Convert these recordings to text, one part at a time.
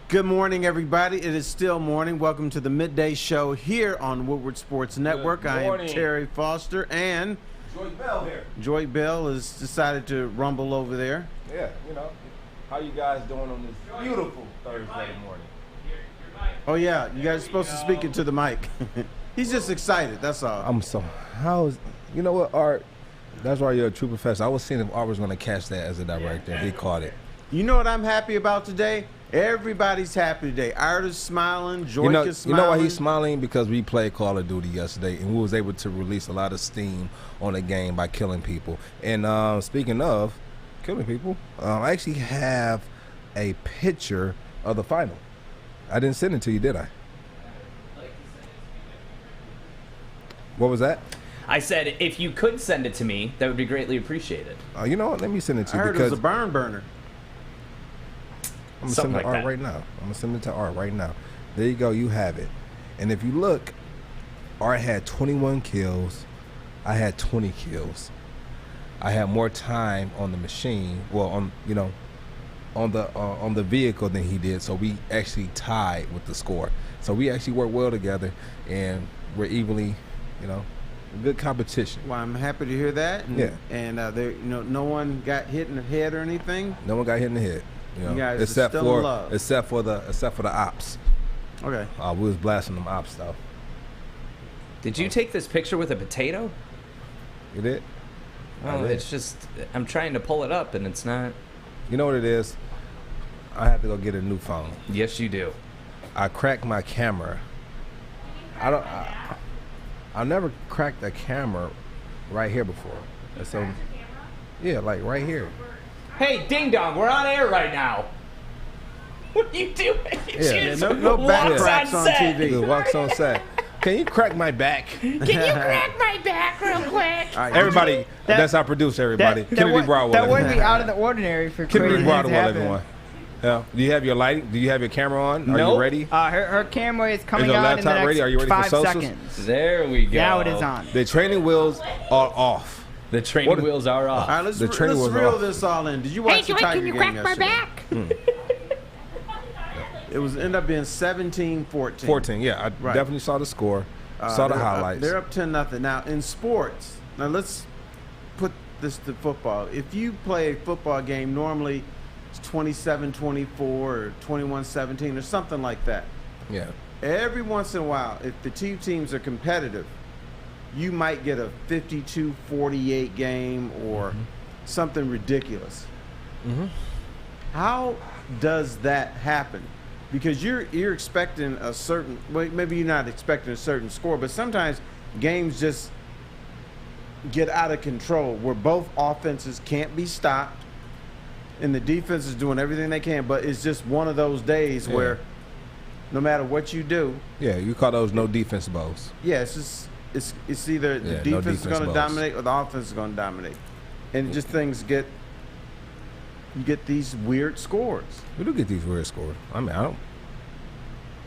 Good morning, everybody. It is still morning. Welcome to the midday show here on Woodward Sports Network. I am Terry Foster, and Joique Bell here. Joique Bell has decided to rumble over there. Yeah, you know, how you guys doing on this beautiful Thursday morning? Oh yeah, you guys are supposed to speak into the mic. He's just excited. That's all. You know what, Art? That's why you're a true professor. I was seeing if Art was going to catch that as a director. He caught it. You know what I'm happy about today? Everybody's happy today. Art is smiling. Joique is smiling. You know why he's smiling? Because we played Call of Duty yesterday, and we was able to release a lot of steam on the game by killing people. And speaking of killing people, I actually have a picture of the final. I didn't send it to you, did I? What was that? I said if you could send it to me, that would be greatly appreciated. You know what? Let me send it to you. I heard it was a barn burner. I'm going to send it to Art right now. I'm going to send it to Art right now. There you go. You have it. And if you look, Art had 21 kills. I had 20 kills. I had more time on the machine, on the vehicle than he did. So we actually tied with the score. So we actually worked well together, and we're evenly, good competition. Well, I'm happy to hear that. And, yeah. And no one got hit in the head or anything. No one got hit in the head. You guys except are still in love. Except for the ops. Okay. We was blasting them ops though. Did you take this picture with a potato? You did? Oh, it's just I'm trying to pull it up and it's not. You know what it is? I have to go get a new phone. Yes, you do. I cracked my camera. I never cracked a camera right here before. So, yeah, like right here. Hey, ding dong, we're on air right now. What are you doing? Yeah, no back cracks on TV. It walks on set. Can you crack my back? Can you crack my back real quick? Right, everybody, that's our producer, everybody. Kennedy Broadwell. That would be out of the ordinary for Kennedy crazy Broadwell, things to everyone. Yeah. Do you have your lighting? Do you have your camera on? Are you ready? Her camera is coming Is your on in the laptop next ready? Are you ready 5 for socials? seconds. There we go. Now it is on. The training wheels are off. The training wheels are off. All right, let's The training reel wheels this all in. Did you watch Hey, the Joique, Tiger can you game crack my yesterday? back? It ended up being 17-14. 14, yeah. I definitely saw the score. Saw the highlights. They're up 10-0. Now, in sports, let's put this to football. If you play a football game, normally it's 27-24 or 21-17 or something like that. Yeah. Every once in a while, if the two teams are competitive, you might get a 52-48 game or something ridiculous. How does that happen? Because you're expecting a certain, well, maybe you're not expecting a certain score, but sometimes games just get out of control where both offenses can't be stopped and the defense is doing everything they can, but it's just one of those days where no matter what you do. Yeah, you call those no defense balls. Yeah, it's either the defense is going to dominate or the offense is going to dominate. And just things you get these weird scores. We do get these weird scores. I mean,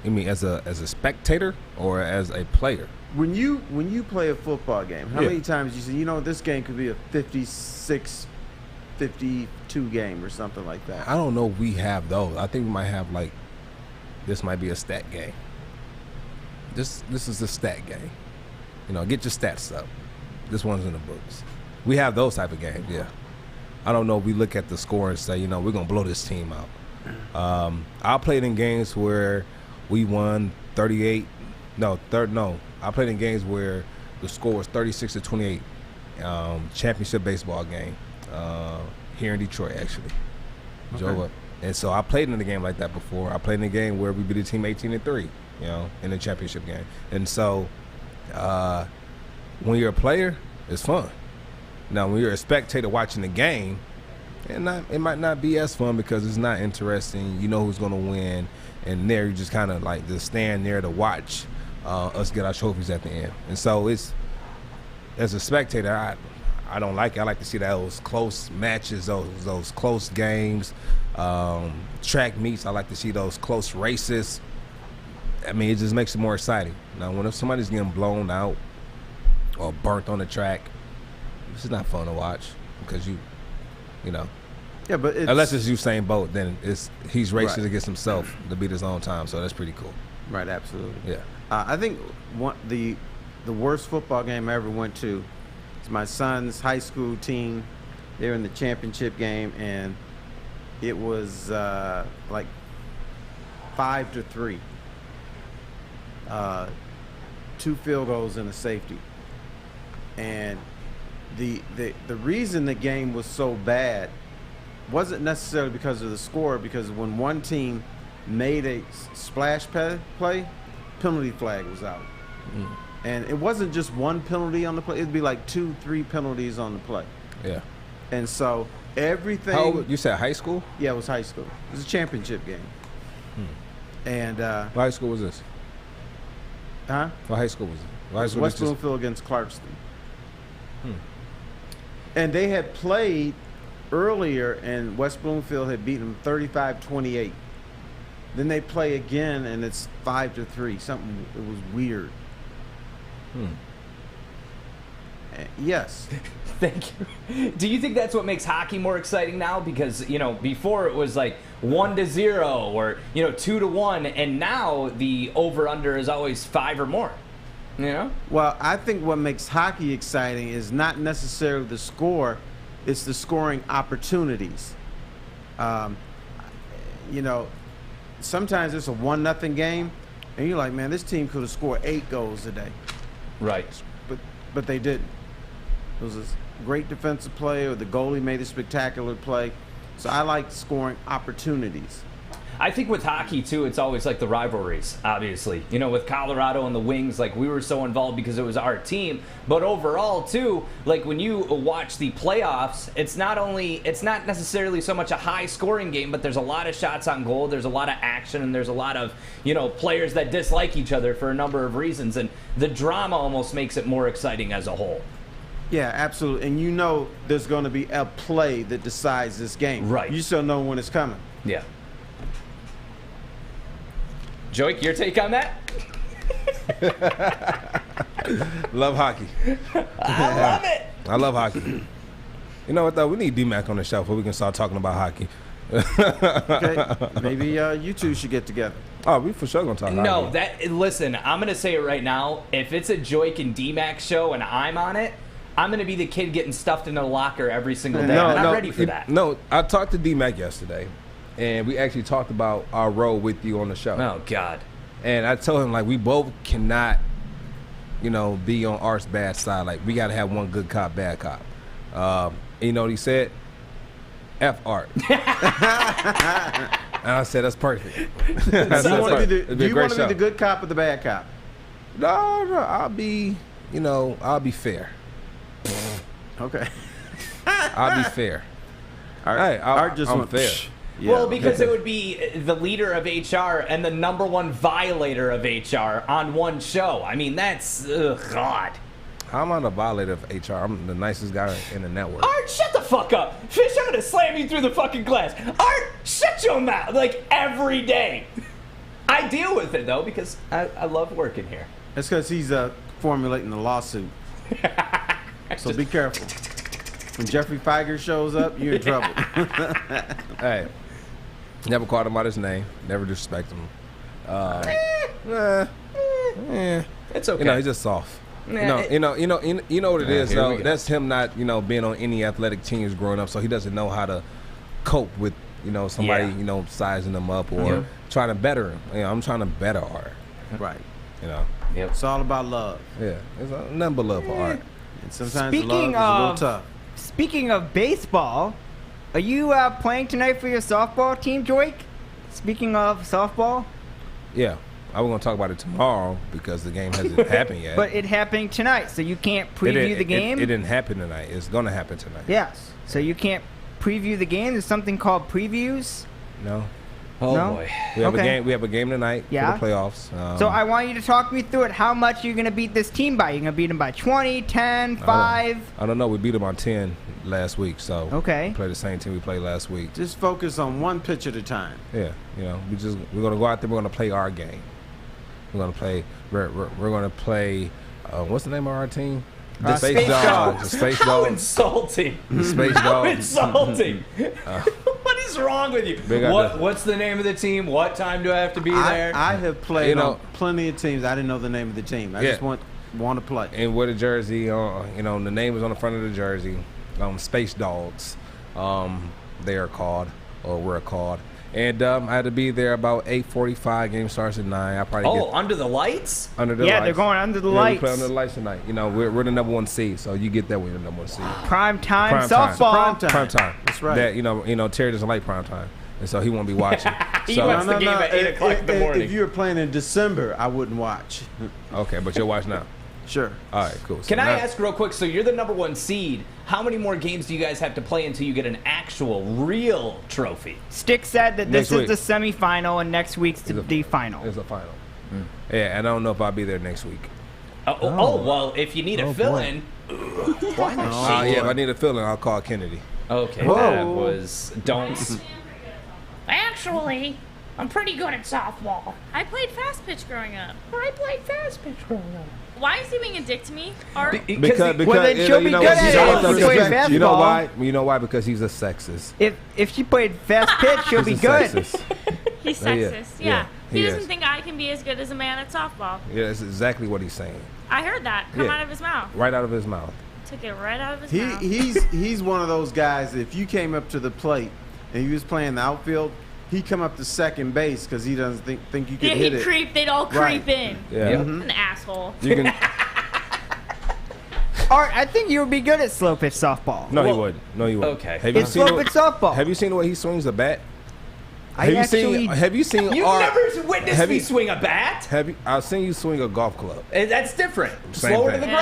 You mean as a spectator or as a player? When you play a football game, how many times you say, this game could be a 56, 52 game or something like that? I don't know if we have those. I think we might have this might be a stat game. This is a stat game. Get your stats up. This one's in the books. We have those type of games, yeah. I don't know if we look at the score and say, we're going to blow this team out. I played in games where we won 38. I played in games where the score was 36-28. Championship baseball game here in Detroit, actually. Okay. And so I played in a game like that before. I played in a game where we beat a team 18-3, in the championship game. And so when you're a player, it's fun. Now, when you're a spectator watching the game, it might not be as fun because it's not interesting. You know who's going to win. And there you just kind of just stand there to watch us get our trophies at the end. And so as a spectator, I don't like it. I like to see those close matches, those close games, track meets. I like to see those close races. I mean, it just makes it more exciting. Now, when somebody's getting blown out or burnt on the track, this is not fun to watch because Yeah, but unless it's Usain Bolt, then he's racing Right. against himself to beat his own time. So that's pretty cool. right, absolutely. Yeah. I think the worst football game I ever went to is my son's high school team. They were in the championship game, and it was like 5-3. 2 field goals and a safety. And the reason the game was so bad wasn't necessarily because of the score, because when one team made a splash play, penalty flag was out. And it wasn't just one penalty on the play. It'd be like 2-3 penalties on the play. Yeah. And so everything. How old, you said high school? Yeah, it was high school. It was a championship game. And What high school was this? huh? What high school was it? What high school West was this? Bloomfield against Clarkston. And they had played earlier, and West Bloomfield had beaten them 35-28. Then they play again, and it's 5-3. Something, it was weird. Yes. Thank you. Do you think that's what makes hockey more exciting now? Because, before it was like 1-0 or, 2-1, and now the over-under is always 5 or more. Well, I think what makes hockey exciting is not necessarily the score, it's the scoring opportunities. Sometimes it's a 1-0 game, and you're like, man, this team could have scored 8 goals today. Right. But they didn't. It was a great defensive play, or the goalie made a spectacular play. So I like scoring opportunities. I think with hockey, too, it's always like the rivalries, obviously. With Colorado and the Wings, like, we were so involved because it was our team. But overall, too, like, when you watch the playoffs, it's not necessarily so much a high-scoring game, but there's a lot of shots on goal, there's a lot of action, and there's a lot of, players that dislike each other for a number of reasons. And the drama almost makes it more exciting as a whole. Yeah, absolutely. And there's going to be a play that decides this game. Right. You still know when it's coming. Yeah. Joique, your take on that? Love hockey. I love it. I love hockey. You know what, though? We need D-Mac on the show before we can start talking about hockey. Okay. Maybe you two should get together. Oh, we for sure going to talk hockey. Listen, I'm going to say it right now. If it's a Joique and D-Mac show and I'm on it, I'm going to be the kid getting stuffed in a locker every single day. I'm not ready for that. No, I talked to D-Mac yesterday, and we actually talked about our role with you on the show. Oh, God. And I told him, like, we both cannot, be on Art's bad side. Like, we got to have one good cop, bad cop. You know what he said? F Art. And I said, that's perfect. Do you want to be the good cop or the bad cop? No, I'll be fair. Okay. I'll be fair. I'm fair. Yeah. Well, because it would be the leader of HR and the number one violator of HR on one show. I mean, that's, God. How am I the violator of HR? I'm the nicest guy in the network. Art, shut the fuck up. Fish, I'm going to slam you through the fucking glass. Art, shut your mouth. Like, every day. I deal with it, though, because I love working here. That's because he's formulating the lawsuit. So be careful. When Jeffrey Feiger shows up, you're in trouble. Hey, never called him out his name. Never disrespect him. It's okay. He's just soft. Nah, you know what it is, though. That's That's him not, being on any athletic teams growing up, so he doesn't know how to cope with, somebody, sizing him up or trying to better him. I'm trying to better Art. Right. Yep. It's all about love. Yeah, it's nothing but love for Art. And sometimes love is a little tough. Speaking of baseball, are you playing tonight for your softball team, Joique? Speaking of softball? Yeah, I was going to talk about it tomorrow because the game hasn't happened yet. But it happening tonight, so you can't preview the game? It didn't happen tonight. It's going to happen tonight. Yes. So you can't preview the game? There's something called previews? No. Oh, No? boy. We have Okay. a game. We have a game tonight Yeah? for the playoffs. So I want you to talk me through it. How much you're going to beat this team by? You're going to beat them by 20, 10, 5? I don't know. We beat them on 10 last week, so Okay. we played the same team we played last week. Just focus on one pitch at a time. Yeah, we're gonna go out there. We're gonna play our game. We're gonna play. We're gonna play. What's the name of our team? The space Space dog. Dogs. The space How dog. insulting. The space How dog. insulting. What is wrong with you? Big idea. What's the name of the team? What time do I have to be there? I have played You know- on plenty of teams. I didn't know the name of the team. I just want to play. And with a jersey, the name is on the front of the jersey. Space Dogs, they are called, or we're called. And I had to be there about 8:45. Game starts at 9. I probably get Under the lights? under the Yeah, lights. they're going under the Yeah, lights. we play under the lights tonight. We're the number 1 seed, so you get that way the number 1 seed. Prime time Prime time. softball. Prime time. That's right. That Terry doesn't like prime time, and so he won't be watching. He so wants the game at 8 o'clock in the morning. If you were playing in December, I wouldn't watch. okay, but you'll watch now. Sure. All right, cool. So Can I now- ask real quick? So you're the number 1 seed. How many more games do you guys have to play until you get an actual, real trophy? Stick said that this Next is the semifinal and next week's the final. It's a final. Yeah, and I don't know if I'll be there next week. Well, if you need a fill-in, why not? Yeah, if I need a fill-in, I'll call Kennedy. Okay, Whoa. that was don't. Actually, I'm pretty good at softball. I played fast pitch growing up. Why is he being a dick to me? Art? Because Well, then she'll be good at it know if what? she plays You know basketball. why? You know why? Because he's a sexist. If she played fast pitch, she'll be He's a good. sexist. He's Yeah, sexist. yeah, Yeah. he He doesn't is. think I can be as good as a man at softball. Yeah, that's exactly what he's saying. I heard that come Yeah. out of his mouth. Right out of his mouth. Took it right out of his mouth. He's one of those guys. If you came up to the plate and he was playing the outfield, he'd come up to second base because he doesn't think you could Yeah, hit he'd it. creep. They'd all Right. creep in. Yeah. Yep. An asshole. You can. Art, I think you would be good at slow pitch softball. No, he Well, wouldn't. No, he wouldn't. okay. Have you It's seen slow pitch softball. Have you seen the way he swings the bat? I Have you actually seen? Have you seen? You've Art- never witnessed have me you- swing a bat. Have you? I've seen you swing a golf club. That's different. Same Slower to thing. the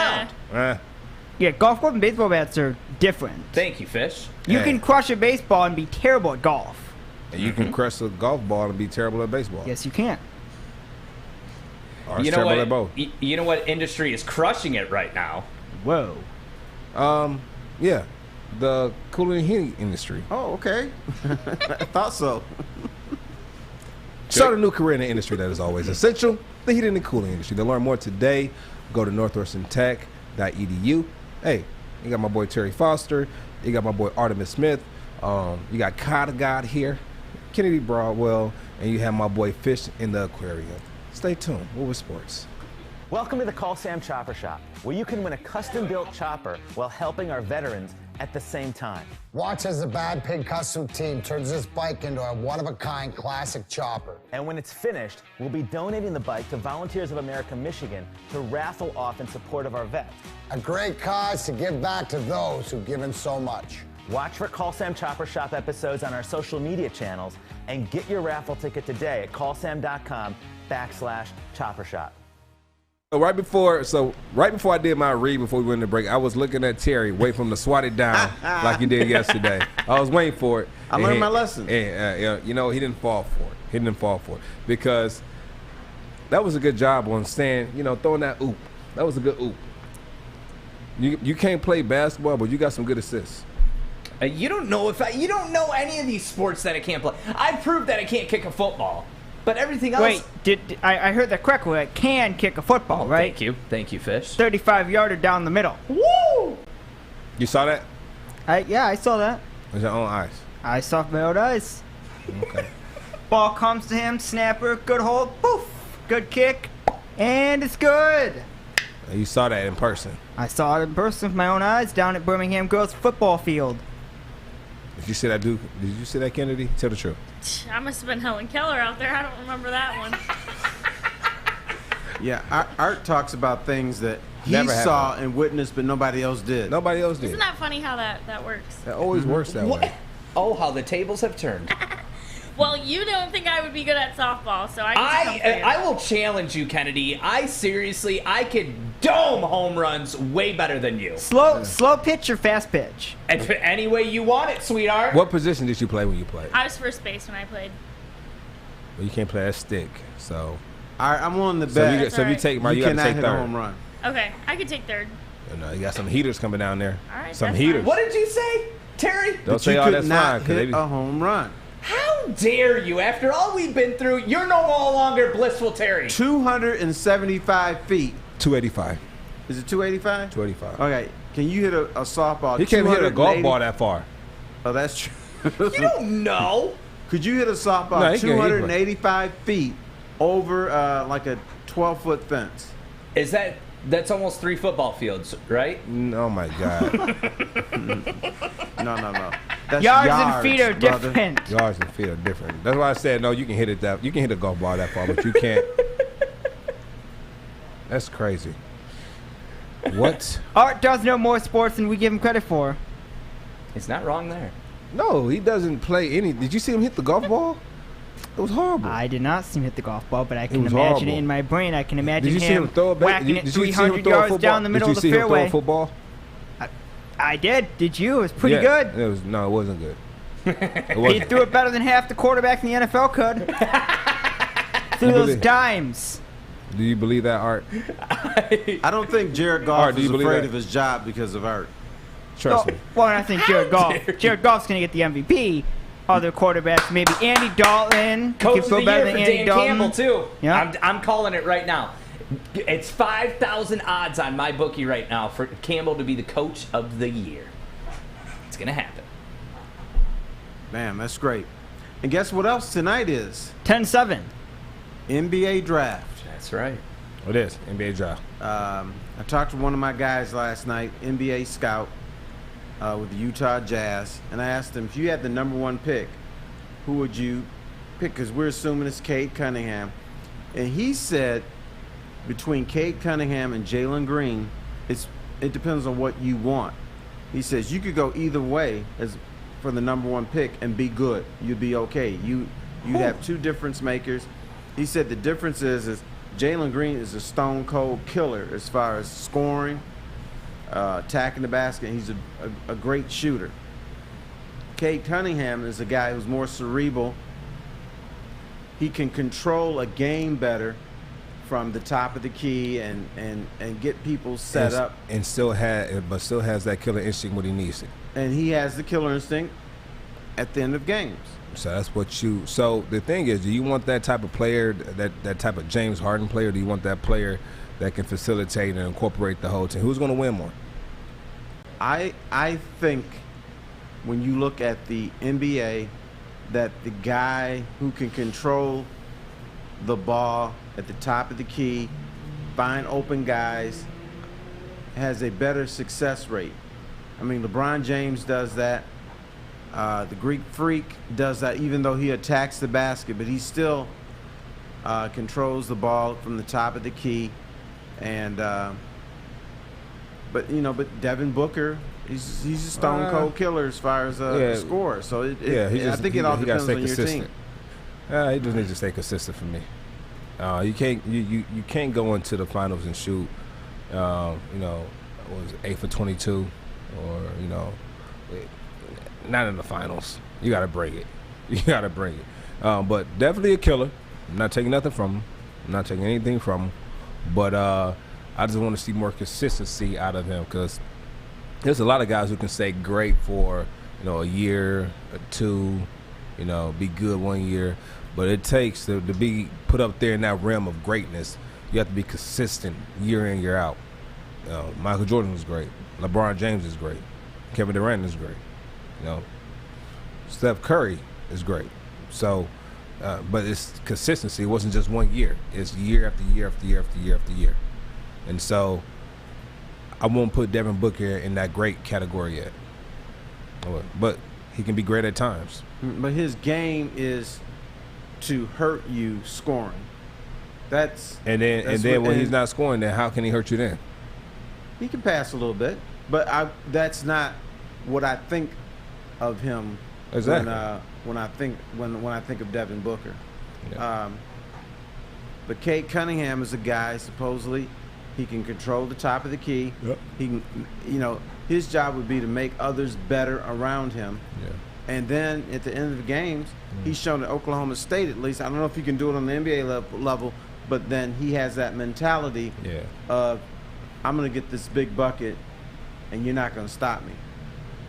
ground. Yeah, golf club and baseball bats are different. Thank you, Fish. You Yeah. can crush a baseball and be terrible at golf. And you can crush a golf ball and be terrible at baseball. Yes, you can. Or You know terrible what? at both. You know what industry is crushing it right now? Whoa. Yeah, the cooling and heating industry. Oh, okay. I thought so. Start a new career in the industry that is always essential. The heating and cooling industry. To learn more today, go to northwesterntech.edu. Hey, you got my boy Terry Foster. You got my boy Artemis Smith. You got Cotta God here, Kennedy Broadwell, and you have my boy Fish in the aquarium. Stay tuned. Woodward Sports. Welcome to the Call Sam Chopper Shop, where you can win a custom-built chopper while helping our veterans at the same time. Watch as the Bad Pig Custom Team turns this bike into a one-of-a-kind classic chopper. And when it's finished, we'll be donating the bike to Volunteers of America Michigan to raffle off in support of our vets. A great cause to give back to those who've given so much. Watch for Call Sam Chopper Shop episodes on our social media channels and get your raffle ticket today at callsam.com/chopper shop. So right before I did my read before we went to break, I was looking at Terry, waiting for him to swat it down like you did yesterday. I was waiting for it. I learned my lesson. And he didn't fall for it. He didn't fall for it because that was a good job on staying, throwing that oop. That was a good oop. You can't play basketball, but you got some good assists. You don't know any of these sports that I can't play. I proved that I can't kick a football, but everything else. Wait, I heard that correctly? I can kick a football, right? Thank you, Fish. 35-yarder down the middle. Woo! You saw that? Yeah, I saw that. With your own eyes. I saw it with my own eyes. Okay. Ball comes to him, snapper, good hold, poof, good kick, and it's good. You saw that in person. I saw it in person with my own eyes down at Birmingham Girls Football Field. Did you see that dude? Did you see that, Kennedy? Tell the truth. I must have been Helen Keller out there. I don't remember that one. Yeah, Art talks about things that he Never saw happened. and witnessed, but nobody else did. Nobody else did. Isn't that funny how that works? That always works that way. Oh, how the tables have turned. Well, you don't think I would be good at softball, so I get to come for you. I will challenge you, Kennedy. I could dome home runs way better than you. Slow pitch or fast pitch? Any way you want it, sweetheart. What position did you play when you played? I was first base when I played. Well, you can't play that stick, so. All right, I'm willing to So, bet. you, so if you take my, you you got to cannot take hit a third. home run. Okay, I could take third. You got some heaters coming down there. All right, some that's heaters. fine. What did you say, Terry? Don't But say, you oh, could that's not fine. 'cause hit they, a home run. How dare you? After all we've been through, you're no longer blissful Terry. 275 feet. 285. Is it 285? 285. Okay. Can you hit a softball? He can't hit a golf 280 ball that far. Oh, that's true. You don't know. Could you hit a softball No, he can't. 285 feet over like a 12-foot fence? That's almost 3 football fields, right? Oh my God. No. That's Yards and feet are brother. different. Yards and feet are different. That's why I said no. You can hit it that. You can hit a golf ball that far, but you can't. That's crazy. What? Art does know more sports than we give him credit for. He's not wrong there. No, he doesn't play any. Did you see him hit the golf ball? It was horrible. I did not see him hit the golf ball, but I can was imagine horrible. it in my brain. I can imagine Did you see him throw it back? whacking it Did you see him 300 throw a yards football? down the middle of the Did you see him throw a fairway. football? I did. Did you? It was pretty Yeah, good. It was no, it wasn't good. It He wasn't. threw it better than half the quarterbacks in the NFL could. Threw You those believe- dimes. Do you believe that, Art? I don't think Jared Goff Art, do is you believe afraid that? of his job because of Art. Trust Well, me. well, I think Jared Goff's going to get the MVP. Other quarterbacks, maybe Andy Dalton. Coach He of could the feel better year than for Andy Dan Dalton. Campbell too. Yeah. I'm calling it right now. It's 5,000 odds on my bookie right now for Campbell to be the coach of the year. It's gonna happen. Man, that's great. And guess what else tonight is? 10-7. NBA draft. That's right. It is NBA draft. I talked to one of my guys last night, NBA scout with the Utah Jazz, and I asked him, if you had the #1 pick, who would you pick? Because we're assuming it's Cade Cunningham. And he said between Cade Cunningham and Jalen Green, it depends on what you want. He says you could go either way as for the #1 pick and be good. You'd be okay. You'd have two difference makers. He said the difference is Jalen Green is a stone cold killer as far as scoring, attacking the basket. He's a great shooter. Cade Cunningham is a guy who's more cerebral. He can control a game better from the top of the key and get people set up. And still has that killer instinct when he needs it. And he has the killer instinct at the end of games. So that's what you. So the thing is, do you want that type of player, that type of James Harden player? Or do you want that player that can facilitate and incorporate the whole team? Who's going to win more? I think when you look at the NBA, that the guy who can control the ball at the top of the key, find open guys, has a better success rate. I mean, LeBron James does that. The Greek Freak does that, even though he attacks the basket, but he still controls the ball from the top of the key. And but Devin Booker, he's a stone cold killer as far as a scorer. So I think it all depends on your team. He just needs to stay consistent for me. You can't go into the finals and shoot, what was it, 8 for 22, or not in the finals. You got to break it. You got to bring it. But definitely a killer. I'm not taking nothing from him. I'm not taking anything from him. But I just want to see more consistency out of him, because there's a lot of guys who can say great for a year or two, be good 1 year. But it takes to be put up there in that realm of greatness. You have to be consistent year in, year out. Michael Jordan was great. LeBron James is great. Kevin Durant is great. Steph Curry is great. So, but it's consistency. It wasn't just 1 year. It's year after year after year after year after year. And so, I won't put Devin Booker in that great category yet. But he can be great at times. But his game is to hurt you scoring. And then when he's not scoring, then how can he hurt you then? He can pass a little bit, but that's not what I think of him. Exactly. When I think of Devin Booker. Yeah. But Cade Cunningham is a guy, supposedly he can control the top of the key. Yep. He can, his job would be to make others better around him. Yeah. And then at the end of the games, he's shown at Oklahoma State, at least, I don't know if he can do it on the NBA level, but then he has that mentality of, I'm going to get this big bucket and you're not going to stop me.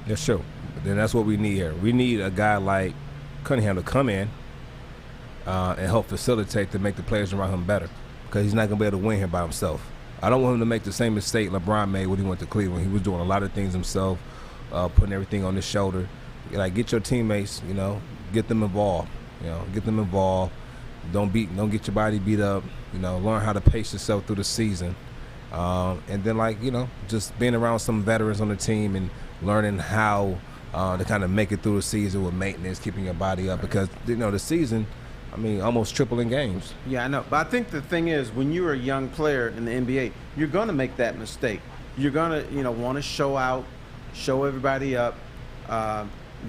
That's true. But then that's what we need here. We need a guy like Cunningham to come in and help facilitate to make the players around him better, because he's not going to be able to win here by himself. I don't want him to make the same mistake LeBron made when he went to Cleveland. He was doing a lot of things himself, putting everything on his shoulder. Like, get your teammates, get them involved. Get them involved. Don't get your body beat up. Learn how to pace yourself through the season. And then, just being around some veterans on the team and learning how to kind of make it through the season with maintenance, keeping your body up. Because, the season, almost tripling games. Yeah, I know. But I think the thing is, when you're a young player in the NBA, you're going to make that mistake. You're going to, want to show out, show everybody up.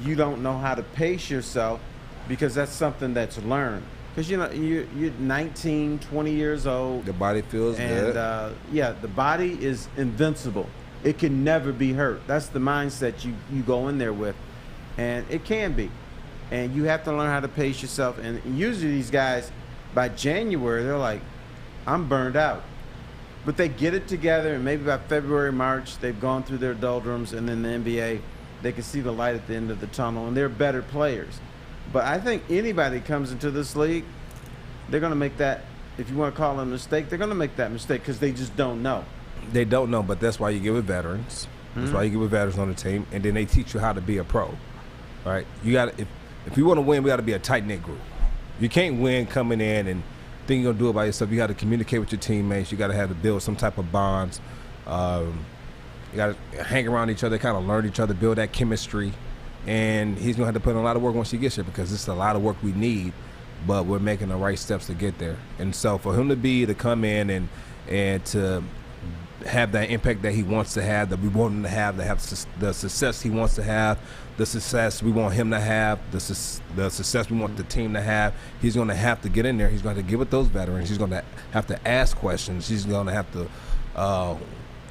You don't know how to pace yourself because that's something that's learned. Because, you're 19, 20 years old. The body feels good. And, the body is invincible. It can never be hurt. That's the mindset you go in there with. And it can be. And you have to learn how to pace yourself. And usually these guys, by January, they're like, I'm burned out. But they get it together, and maybe by February, March, they've gone through their doldrums, and then the NBA, they can see the light at the end of the tunnel, and they're better players. But I think anybody comes into this league, they're going to make that, if you want to call it a mistake, they're going to make that mistake because they just don't know. They don't know, but that's why you get with veterans. That's why you get with veterans on the team, and then they teach you how to be a pro. All right? You got to, if you want to win, we got to be a tight-knit group. You can't win coming in and think you're going to do it by yourself. You got to communicate with your teammates. You got to have to build some type of bonds. You got to hang around each other, kind of learn each other, build that chemistry. And he's going to have to put in a lot of work once he gets here because it's a lot of work we need, but we're making the right steps to get there. And so for him to come in and to have that impact that he wants to have, that we want him to have the success he wants to have, the success we want him to have, the success we want the team to have, he's going to have to get in there. He's going to get with those veterans. He's going to have to ask questions. He's going to have to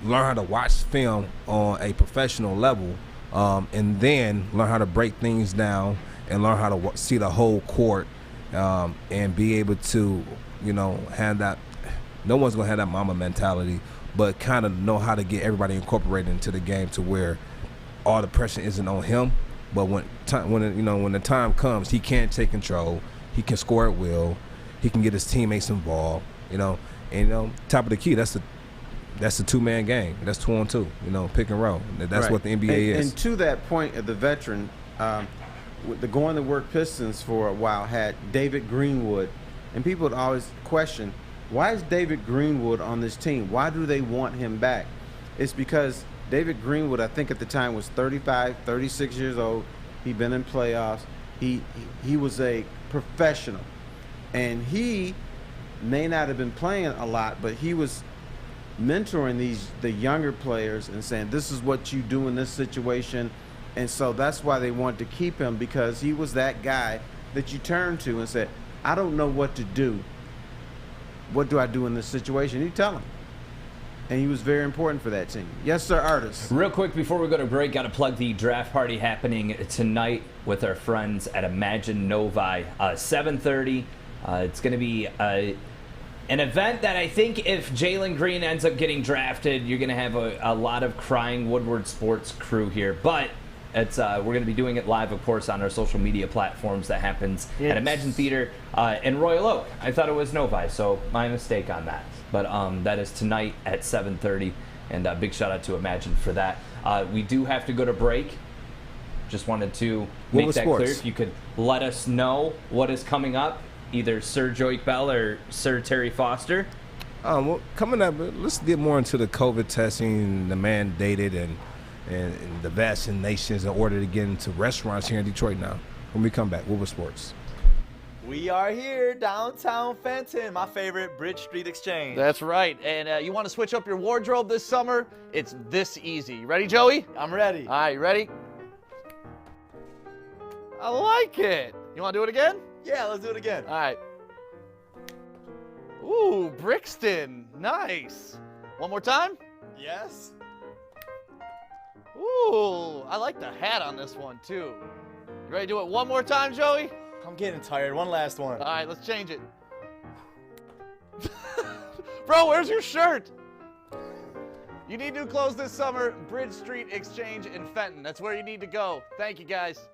learn how to watch film on a professional level. And then learn how to break things down and learn how to see the whole court and be able to, have that. No one's going to have that mama mentality, but kind of know how to get everybody incorporated into the game to where all the pressure isn't on him. But when the time comes, he can take control. He can score at will. He can get his teammates involved. And top of the key, that's a two-man game. That's 2-on-2, pick and roll. That's right. What the NBA is. And to that point of the veteran, the going-to-work Pistons for a while had David Greenwood. And people would always question, why is David Greenwood on this team? Why do they want him back? It's because David Greenwood, I think at the time, was 35, 36 years old. He'd been in playoffs. He was a professional. And he may not have been playing a lot, but he was mentoring the younger players and saying, this is what you do in this situation. And so that's why they wanted to keep him, because he was that guy that you turn to and said, I don't know what to do. What do I do in this situation? You tell him. And he was very important for that team. Yes, sir, Artis. Real quick before we go to break, got to plug the draft party happening tonight with our friends at Imagine Novi, 7:30. It's going to be an event that I think if Jalen Green ends up getting drafted, you're going to have a lot of crying Woodward sports crew here. But it's we're going to be doing it live, of course, on our social media platforms. That happens at Imagine Theater in Royal Oak. I thought it was Novi, so my mistake on that. But that is tonight at 7:30, and big shout out to Imagine for that. We do have to go to break. Just wanted to make that clear. If you could let us know what is coming up, either Sir Joique Bell or Sir Terry Foster. Well, coming up, let's get more into the COVID testing, the mandated, and the vaccinations in order to get into restaurants here in Detroit now. When we come back, Woodward Sports. We are here, downtown Fenton, my favorite Bridge Street Exchange. That's right. And you want to switch up your wardrobe this summer? It's this easy. You ready, Joey? I'm ready. All right, you ready? I like it. You want to do it again? Yeah, let's do it again. All right. Ooh, Brixton. Nice. One more time? Yes. Ooh, I like the hat on this one, too. You ready to do it one more time, Joey? I'm getting tired. One last one. All right, let's change it. Bro, where's your shirt? You need new clothes this summer. Bridge Street Exchange in Fenton. That's where you need to go. Thank you, guys.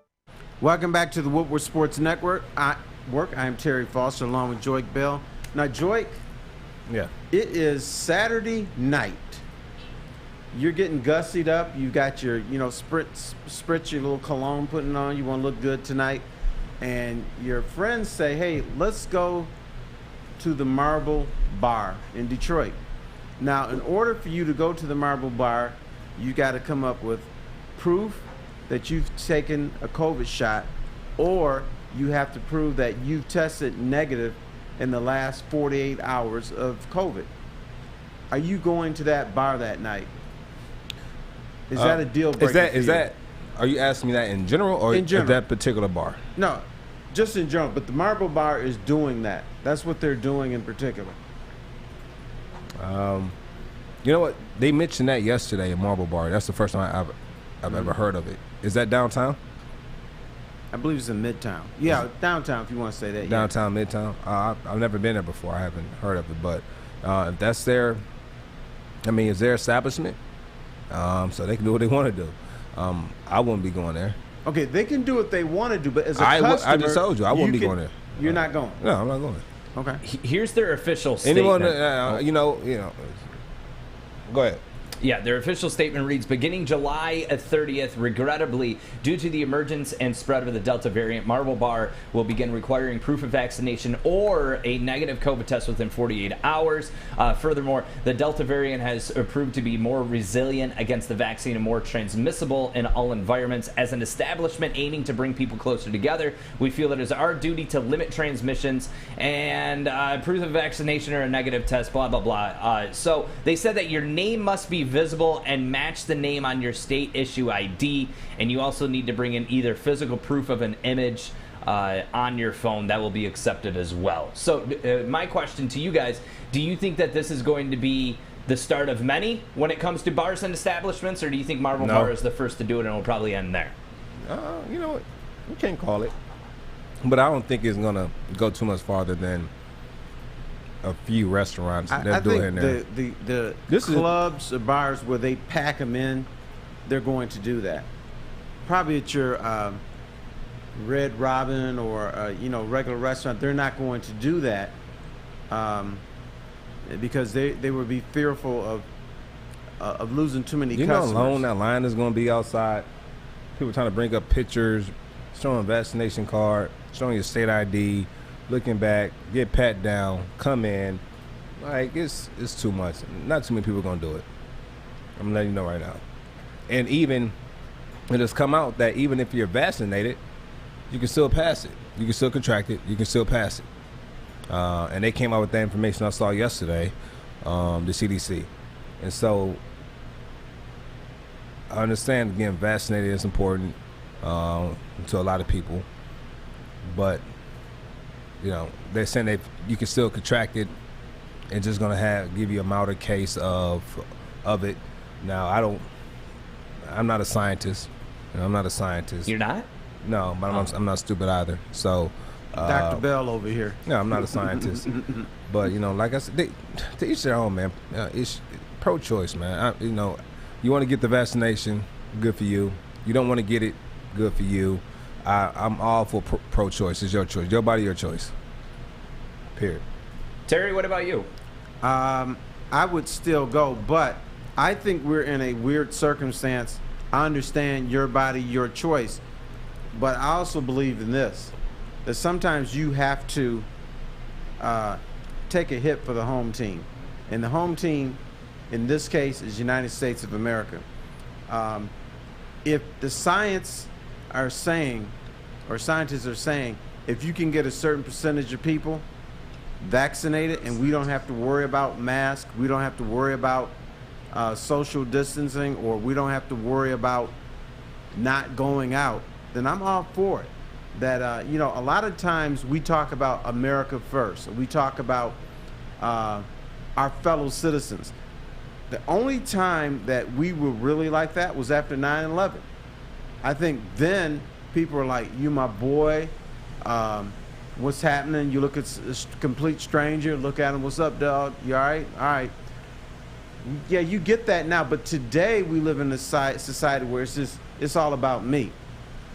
Welcome back to the Woodward Sports Network. I am Terry Foster along with Joique Bell. Now, Joique, Yeah. It is Saturday night. You're getting gussied up. You got your, spritz your little cologne putting on. You want to look good tonight. And your friends say, hey, let's go to the Marble Bar in Detroit. Now, in order for you to go to the Marble Bar, you got to come up with proof that you've taken a COVID shot, or you have to prove that you've tested negative in the last 48 hours of COVID. Are you going to that bar that night? Is that a deal breaker? Are you asking me that in general, or in general? That particular bar? No, just in general. But the Marble Bar is doing that. That's what they're doing in particular. You know what? They mentioned that yesterday in Marble Bar. That's the first time I've ever heard of it. Is that downtown? I believe it's in Midtown. Yeah, downtown if you want to say that. Downtown, Midtown. I've never been there before. I haven't heard of it. But if that's their, it's their establishment. So they can do what they want to do. I wouldn't be going there. Okay, they can do what they want to do, but as a customer, I just told you I wouldn't be going there. You're not going. No, I'm not going. Okay. Here's their official statement. Anyone, go ahead. Yeah, their official statement reads, beginning July 30th, regrettably, due to the emergence and spread of the Delta variant, Marble Bar will begin requiring proof of vaccination or a negative COVID test within 48 hours. Furthermore, the Delta variant has proved to be more resilient against the vaccine and more transmissible in all environments. As an establishment aiming to bring people closer together, we feel it is our duty to limit transmissions and proof of vaccination or a negative test, blah, blah, blah. So they said that your name must be visible and match the name on your state issue ID, and you also need to bring in either physical proof of an image on your phone that will be accepted as well. So my question to you guys, do you think that this is going to be the start of many when it comes to bars and establishments, or do you think Marble Bar is the first to do it and will probably end there? You know what, you can't call it, but I don't think it's gonna go too much farther than a few restaurants that do it in there. The clubs or bars where they pack them in, they're going to do that. Probably at your Red Robin or regular restaurant, they're not going to do that because they would be fearful of losing too many customers. You know how long that line is going to be outside? People trying to bring up pictures, showing vaccination card, showing your state ID, looking back, get pat down, come in. Like, it's too much. Not too many people are going to do it. I'm letting you know right now. And even, it has come out that even if you're vaccinated, you can still pass it. You can still contract it. You can still pass it. And they came out with that information I saw yesterday, the CDC. And so, I understand, again, vaccinated is important to a lot of people. But they're saying that you can still contract it and just gonna give you a milder case of it. Now I'm not a scientist. I'm not a scientist. You're not? No, but I'm not stupid either. So Dr. Bell over here. No, I'm not a scientist. But like I said, to each their own, man. It's pro-choice, man. You want to get the vaccination, good for you. You don't want to get it, good for you. I'm all for pro-choice. It's your choice. Your body, your choice. Period. Terry, what about you? I would still go, but I think we're in a weird circumstance. I understand your body, your choice, but I also believe in this, that sometimes you have to take a hit for the home team. And the home team, in this case, is United States of America. If the scientists are saying, if you can get a certain percentage of people vaccinated and we don't have to worry about masks, we don't have to worry about social distancing, or we don't have to worry about not going out, then I'm all for it. That, a lot of times we talk about America first. We talk about our fellow citizens. The only time that we were really like that was after 9/11. I think then people are like, you my boy, what's happening? You look at a complete stranger, look at him, what's up, dog? You all right? All right. Yeah, you get that now, but today we live in a society where it's all about me.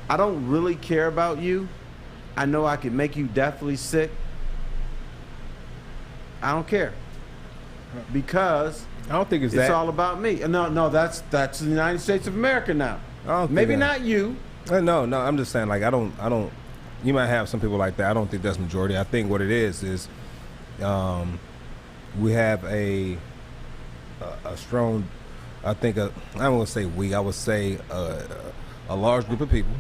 I don't really care about you. I know I can make you deathly sick. I don't care. because I don't think it's it's that. all about me. No, that's the United States of America now. I don't think Maybe that. not you. No, I'm just saying, like, I don't. You might have some people like that. I don't think that's majority. I think what it is we have a strong. I think I don't want to say we. I would say a large group of people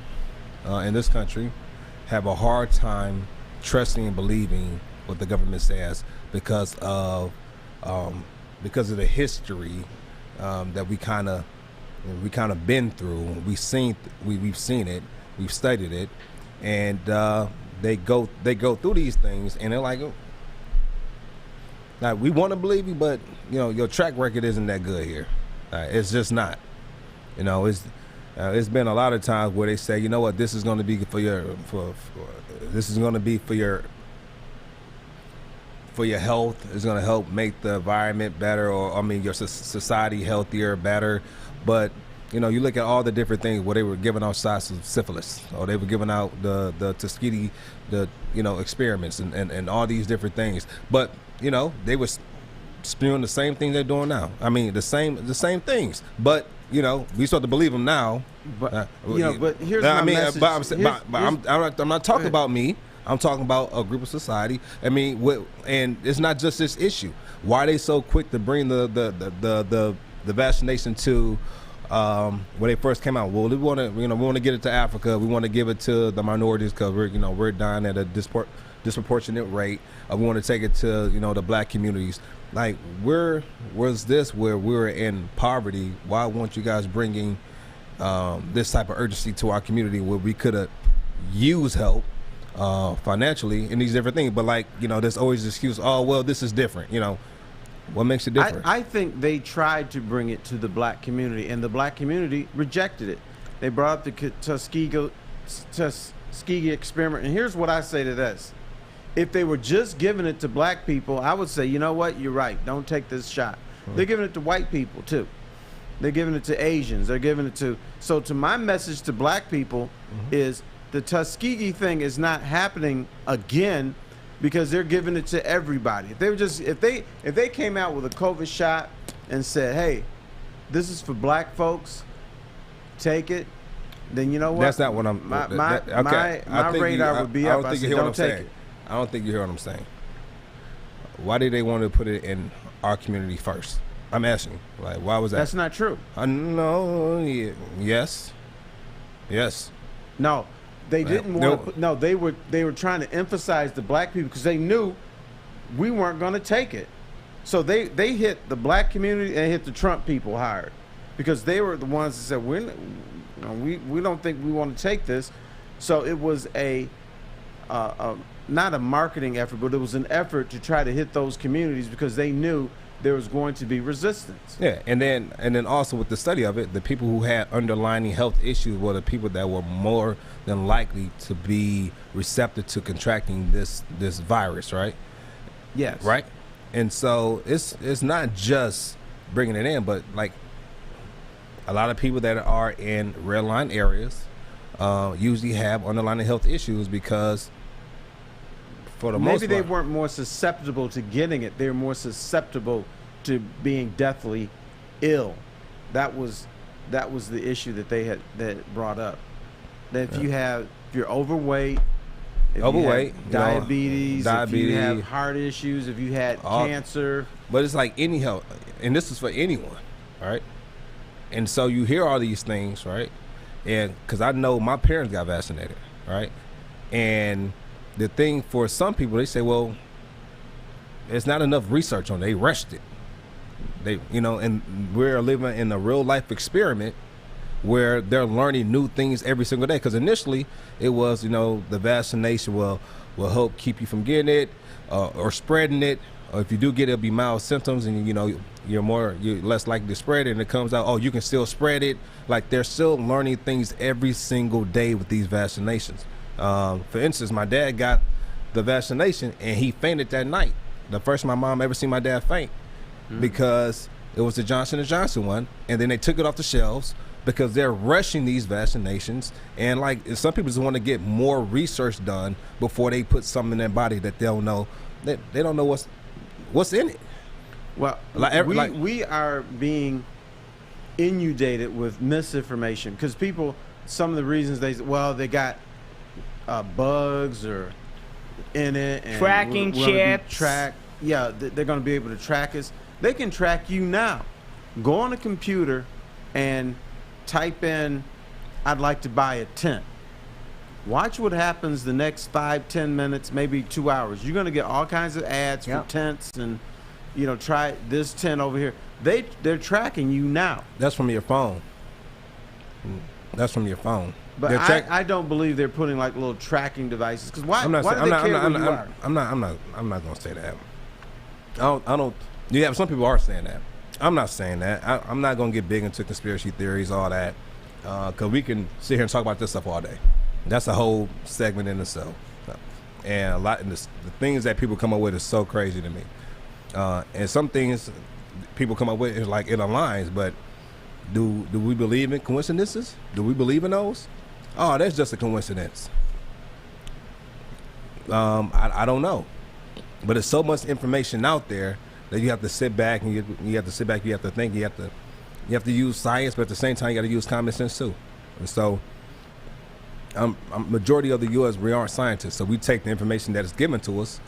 in this country have a hard time trusting and believing what the government says because of the history that we kind of been through. We've seen it. We've studied it, and they go through these things, and they're like, we want to believe you, but your track record isn't that good here. It's just not. It's been a lot of times where they say, you know what, this is going to be for your health. It's going to help make the environment better, or your society healthier, better. But you look at all the different things where they were giving out shots of syphilis, or they were giving out the Tuskegee, experiments and all these different things. But they were spewing the same thing they're doing now. I mean, the same things. But we start to believe them now. But but here's my message. I'm not talking about me. I'm talking about a group of society. I mean, and it's not just this issue. Why are they so quick to bring the vaccination to when they first came out? Well, we want to get it to Africa. We want to give it to the minorities because we're dying at a disproportionate rate. We want to take it to the black communities. Like, where was this where we were in poverty? Why weren't you guys bringing this type of urgency to our community where we could have used help financially in these different things? But there's always this excuse. Oh, well, this is different. What makes it different? I think they tried to bring it to the black community, and the black community rejected it. They brought up the Tuskegee experiment, and here's what I say to this. If they were just giving it to black people, I would say, you know what, you're right, don't take this shot. They're giving it to white people too. They're giving it to Asians. They're giving it to my message to black people is the Tuskegee thing is not happening again because they're giving it to everybody. If they came out with a COVID shot and said, hey, this is for black folks, take it, then you know what? That's not what I'm. My radar would be up. I said, don't take it. I don't think you hear what I'm saying. Why did they want to put it in our community first? I'm asking. Why was that? That's not true. No. Yes. No, they didn't want to. No, they were trying to emphasize the black people because they knew we weren't going to take it. So they hit the black community and hit the Trump people hard because they were the ones that said we don't think we want to take this. So it was not a marketing effort, but it was an effort to try to hit those communities because they knew there was going to be resistance. Yeah, and then also with the study of it, the people who had underlying health issues were the people that were more than likely to be receptive to contracting this virus, right? Yes. Right? And so it's not just bringing it in, but a lot of people that are in red line areas usually have underlying health issues because for the most part, maybe they weren't more susceptible to getting it. They were more susceptible to being deathly ill. That was the issue that they had brought up. That if you're overweight, if you have diabetes, if you have heart issues, if you had cancer. But it's like any health, and this is for anyone, right? And so you hear all these things, right? And because I know my parents got vaccinated, right? And the thing for some people, they say, well, it's not enough research on it. They rushed it. And we're living in a real life experiment where they're learning new things every single day. Because initially it was, the vaccination will help keep you from getting it or spreading it. Or if you do get it, it'll be mild symptoms and, you're less likely to spread it. And it comes out, you can still spread it. They're still learning things every single day with these vaccinations. For instance, my dad got the vaccination and he fainted that night. The first my mom ever seen my dad faint because it was the Johnson & Johnson one. And then they took it off the shelves because they're rushing these vaccinations. And some people just want to get more research done before they put something in their body that they don't know. They don't know what's in it. Well, we are being inundated with misinformation because people, some of the reasons they got bugs or in it and tracking chips. They're going to be able to track us. They can track you now. Go on a computer and type in, "I'd like to buy a tent." Watch what happens the next 5-10 minutes, maybe 2 hours. You're going to get all kinds of ads for tents and, try this tent over here. They're tracking you now. That's from your phone. That's from your phone. But I don't believe they're putting like little tracking devices. Because why do they care where you are? I'm not going to say that. I don't. Yeah, some people are saying that. I'm not saying that. I'm not going to get big into conspiracy theories, all that, because we can sit here and talk about this stuff all day. That's a whole segment in itself. And the things that people come up with is so crazy to me. And some things people come up with is like it aligns, but do we believe in coincidences? Do we believe in those? Oh, that's just a coincidence. I don't know. But there's so much information out there that you have to sit back and you have to sit back, you have to think, you have to use science, but at the same time you got to use common sense too. And so majority of the U.S. we aren't scientists, so we take the information that is given to us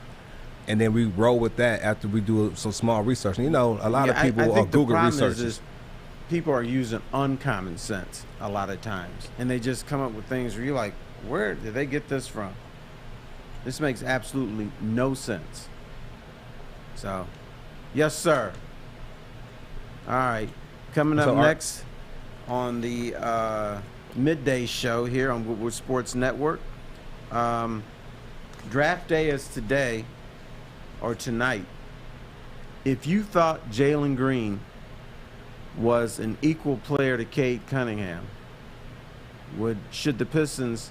and then we roll with that after we do some small research. And a lot of people are Google researchers. People are using uncommon sense a lot of times, and they just come up with things where you're like, where did they get this from? This makes absolutely no sense. So, yes, sir. All right. Coming up next on the midday show here on Woodward Sports Network. Draft day is today or tonight. If you thought Jalen Green was an equal player to Cade Cunningham, should the Pistons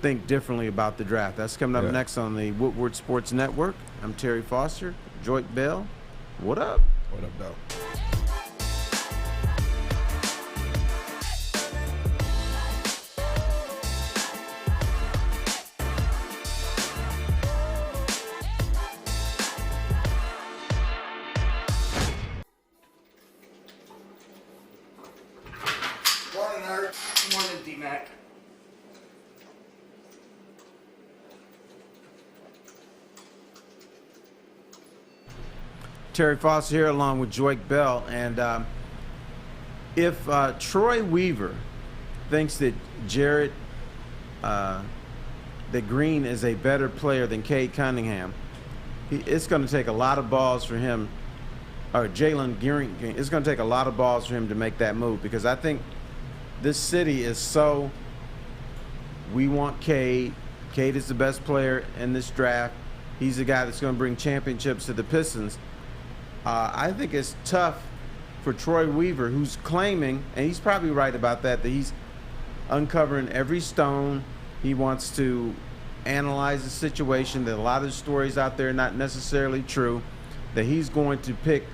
think differently about the draft? That's coming up next on the Woodward Sports Network. I'm Terry Foster, Joique Bell. What up? What up, though? Morning, D-Mac. Terry Foster here along with Joique Bell. And if Troy Weaver thinks that that Green is a better player than Cade Cunningham, it's going to take a lot of balls for him, or Jalen Green, it's going to take a lot of balls for him to make that move, because I think this city is so, we want Cade. Cade is the best player in this draft. He's the guy that's going to bring championships to the Pistons. I think it's tough for Troy Weaver, who's claiming, and he's probably right about that he's uncovering every stone. He wants to analyze the situation, that a lot of the stories out there are not necessarily true, that he's going to pick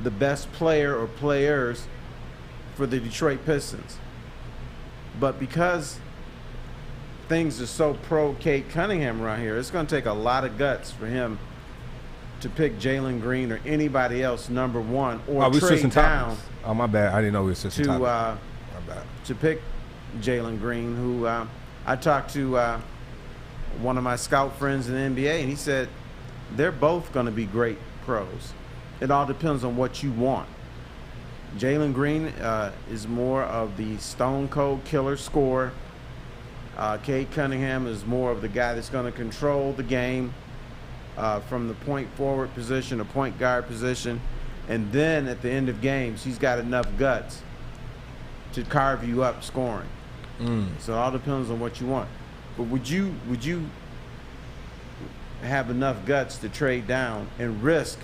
the best player or players for the Detroit Pistons. But because things are so pro Cade Cunningham around here, it's going to take a lot of guts for him to pick Jalen Green or anybody else number one, or trade down. Oh, my bad. I didn't know we were switching topics. My bad. To pick Jalen Green, who I talked to one of my scout friends in the NBA, and he said they're both going to be great pros. It all depends on what you want. Jalen Green is more of the stone cold killer scorer. Cade Cunningham is more of the guy that's going to control the game from the point forward position, or point guard position, and then at the end of games, he's got enough guts to carve you up scoring. So it all depends on what you want. But would you have enough guts to trade down and risk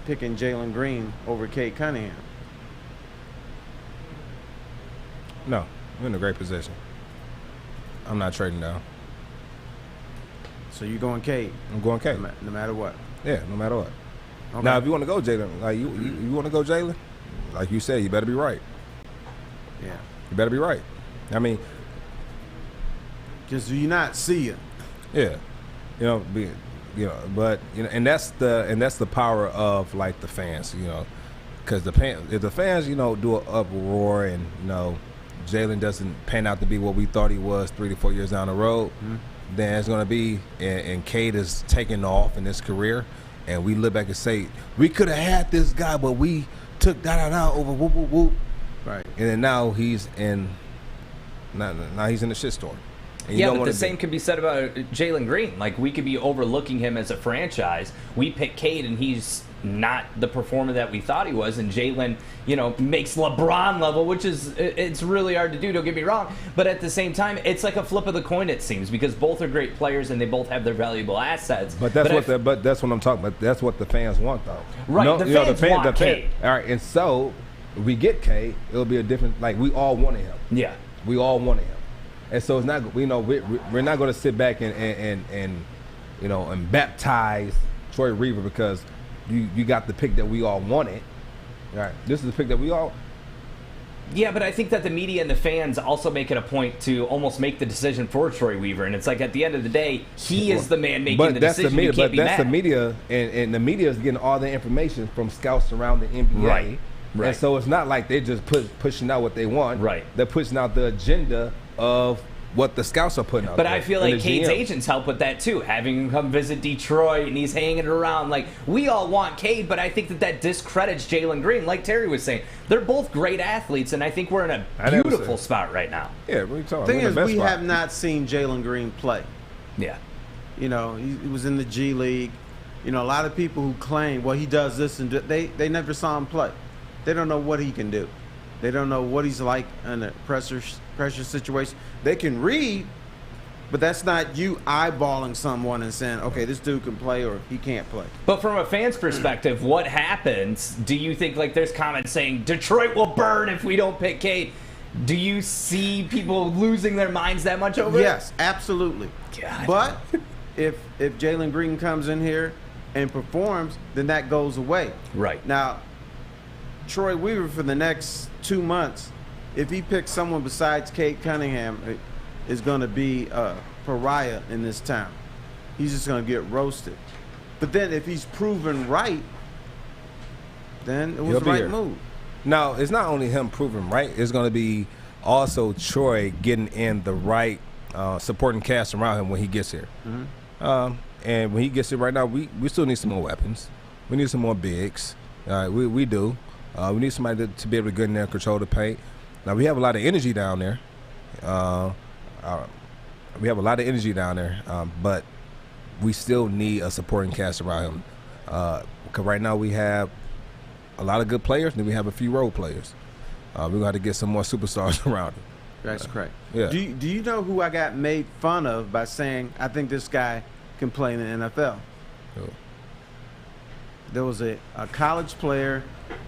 picking Jalen Green over Cade Cunningham? No, we're in a great position. I'm not trading down. So you're going Cade? I'm going Cade. No matter what? Yeah, no matter what. Okay. Now, if you want to go Jalen, like you want to go Jalen, like you said, you better be right. Yeah. You better be right. I mean, because you not see it. Yeah. You know, and that's the power of like the fans, because if the fans, do an uproar and Jalen doesn't pan out to be what we thought he was 3 to 4 years down the road, then it's going to be, and Cade is taking off in his career, and we look back and say, we could have had this guy, but we took da over whoop, whoop, whoop. Right. And then now he's in the shitstorm. Yeah, but the same can be said about Jalen Green. Like, we could be overlooking him as a franchise. We pick Cade, and he's not the performer that we thought he was. And Jalen, makes LeBron level, which is, it's really hard to do, don't get me wrong. But at the same time, it's like a flip of the coin, it seems, because both are great players, and they both have their valuable assets. But that's what I'm talking about. That's what the fans want, though. Right, the fans want Cade. All right, and so we get Cade, it'll be a different, like, we all wanted him. Yeah. We all wanted him. And so it's not, we're not going to sit back and baptize Troy Weaver because you got the pick that we all wanted. All right, this is the pick that we all. Yeah, but I think that the media and the fans also make it a point to almost make the decision for Troy Weaver, and it's like at the end of the day, he is the man making the decision. The media, and the media is getting all the information from scouts around the NBA. Right. And so it's not like they're just pushing out what they want. Right. They're pushing out the agenda of what the scouts are putting out. But I feel like Cade's agents help with that too, having him come visit Detroit and he's hanging around. Like, we all want Cade, but I think that discredits Jalen Green. Like Terry was saying, they're both great athletes, and I think we're in a beautiful spot right now. Yeah, what are you talking about? The thing is, we have not seen Jalen Green play. Yeah. He was in the G League. A lot of people who claim, well, he does this, and they never saw him play. They don't know what he can do. They don't know what he's like in a pressure situation. They can read, but that's not you eyeballing someone and saying, okay, this dude can play or he can't play. But from a fan's perspective, what happens? Do you think, like, there's comments saying Detroit will burn if we don't pick Cade? Do you see people losing their minds that much over it? Yes, absolutely. God. But if Jalen Green comes in here and performs, then that goes away. Right. Now, Troy Weaver for the next 2 months, if he picks someone besides Cade Cunningham, is going to be a pariah in this town. He's just going to get roasted. But then if he's proven right, then it was the right move. Now, it's not only him proving right, it's going to be also Troy getting in the right supporting cast around him when he gets here. Mm-hmm. And when he gets here right now, we still need some more weapons. We need some more bigs. We do. We need somebody to be able to get in there and control the paint. Now, we have a lot of energy down there. But we still need a supporting cast around him. Because right now we have a lot of good players, and then we have a few role players. We're going to have to get some more superstars around him. That's correct. Yeah. Do you know who I got made fun of by saying, I think this guy can play in the NFL? Who? There was a college player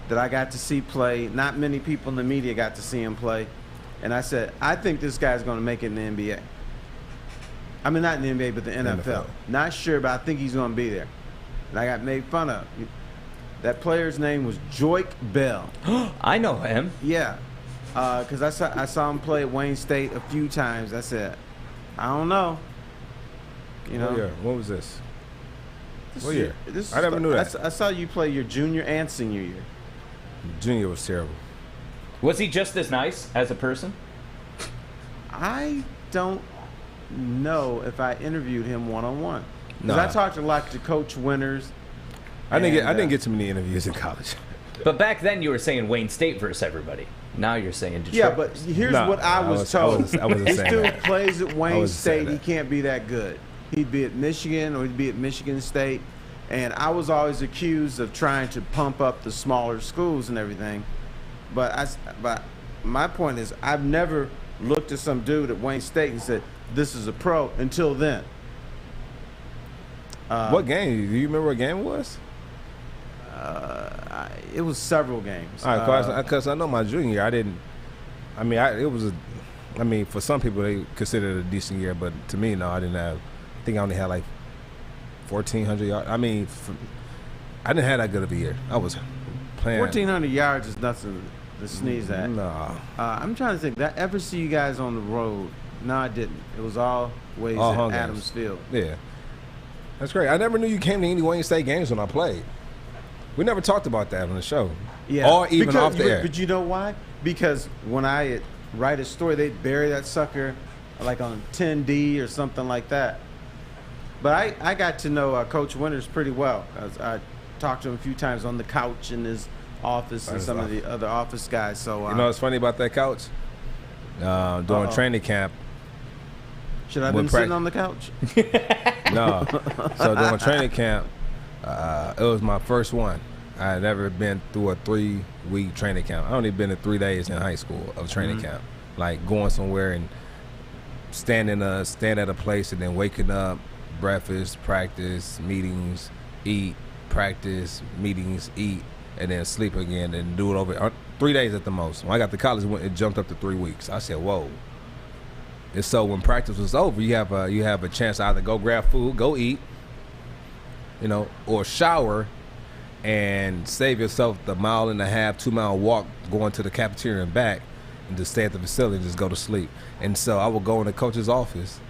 that I got to see play. Not many people in the media got to see him play. And I said, I think this guy's going to make it in the NBA. I mean, not in the NBA, but the NFL. Not sure, but I think he's going to be there. And I got made fun of. That player's name was Joique Bell. I know him. Yeah. Because I saw him play at Wayne State a few times. I said, I don't know. What year? What was this? What year? I never knew that. I saw you play your junior and senior year. Junior was terrible. Was he just as nice as a person? I don't know if I interviewed him one-on-one. Because Nah. I talked a lot to Coach Winters. I didn't get too many interviews in college. But back then you were saying Wayne State versus everybody. Now you're saying Detroit. Yeah, but here's what I was told. I wasn't this saying dude that. plays at Wayne State. that. He can't be that good. He'd be at Michigan or he'd be at Michigan State. And I was always accused of trying to pump up the smaller schools and everything. But my point is, I've never looked at some dude at Wayne State and said, this is a pro until then. What game? Do you remember what game it was? It was several games. All right, because I know my junior year, for some people they consider it a decent year, but to me, no, I didn't have. I think I only had like 1,400 yards. I didn't have that good of a year. I was playing. 1,400 yards is nothing to sneeze at. No. I'm trying to think. Did I ever see you guys on the road? No, I didn't. It was always at home Adams games. Field. Yeah. That's great. I never knew you came to any Wayne State games when I played. We never talked about that on the show. Yeah. Or even off the air. But you know why? Because when I write a story, they bury that sucker like on 10D or something like that. But I got to know Coach Winters pretty well. I talked to him a few times on the couch in his office and some of the other office guys. So you know what's funny about that couch? During training camp. Should I have been sitting on the couch? No. So during training camp, it was my first one. I had never been through a 3-week training camp. I only been to 3 days in high school of training camp. Like going somewhere and stand at a place and then waking up, breakfast, practice, meetings, eat, practice, meetings, eat, and then sleep again and do it over 3 days at the most. When I got to college, it jumped up to 3 weeks. I said, whoa. And so when practice was over, you have a chance to either go grab food, go eat, or shower and save yourself the 1.5 2 mile walk going to the cafeteria and back and just stay at the facility and just go to sleep. And so I would go in the coach's office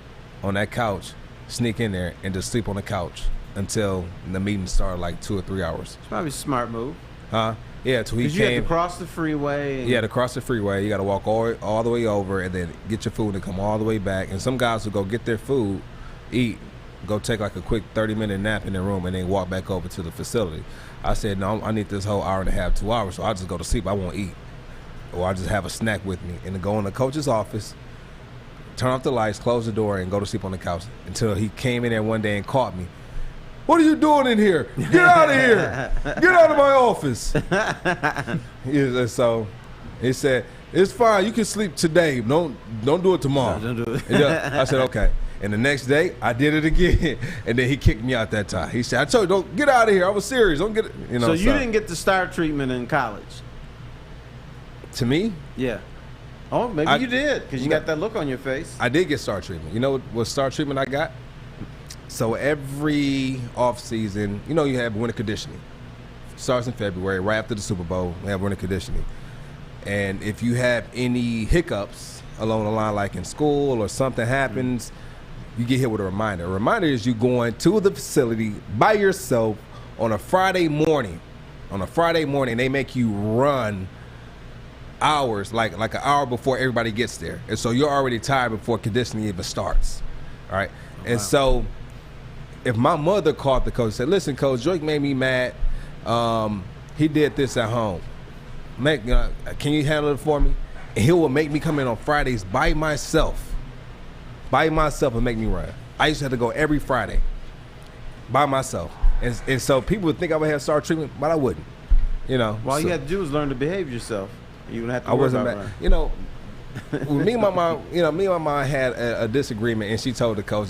on that couch, sneak in there and just sleep on the couch until the meeting started like 2 or 3 hours. It's probably a smart move. Huh? Yeah, till he came. You had to cross the freeway. Yeah, to cross the freeway, you got to walk all the way over and then get your food and come all the way back. And some guys will go get their food, eat, go take like a quick 30-minute nap in their room, and then walk back over to the facility. I said, no, I need this whole 1.5 to 2 hours, so I'll just go to sleep. I won't eat. Or I'll just have a snack with me. And then go in the coach's office, turn off the lights, close the door, and go to sleep on the couch until he came in there one day and caught me. What are you doing in here? Get out of here. Get out of my office. So he said, it's fine. You can sleep today. Don't do it tomorrow. No, don't do it. I said, okay. And the next day, I did it again. And then he kicked me out that time. He said, I told you, don't get out of here. I was serious. Don't get it. So you didn't get the star treatment in college? To me? Yeah. Oh, maybe you did because you got that look on your face. I did get star treatment. You know what star treatment I got? So every off season, you have winter conditioning. Starts in February, right after the Super Bowl, we have winter conditioning. And if you have any hiccups along the line, like in school or something happens, you get hit with a reminder. A reminder is you going to the facility by yourself on a Friday morning. They make you run hours, like an hour before everybody gets there. And so you're already tired before conditioning even starts. All right. Oh, and so if my mother called the coach and said, listen, Coach, Joique made me mad. He did this at home. Can you handle it for me? And he will make me come in on Fridays by myself and make me run. I used to have to go every Friday by myself. And so people would think I would have star treatment, but I wouldn't. All you had to do was learn to behave yourself. You wouldn't have to worry about running. Me and my mom had a disagreement, and she told the coach,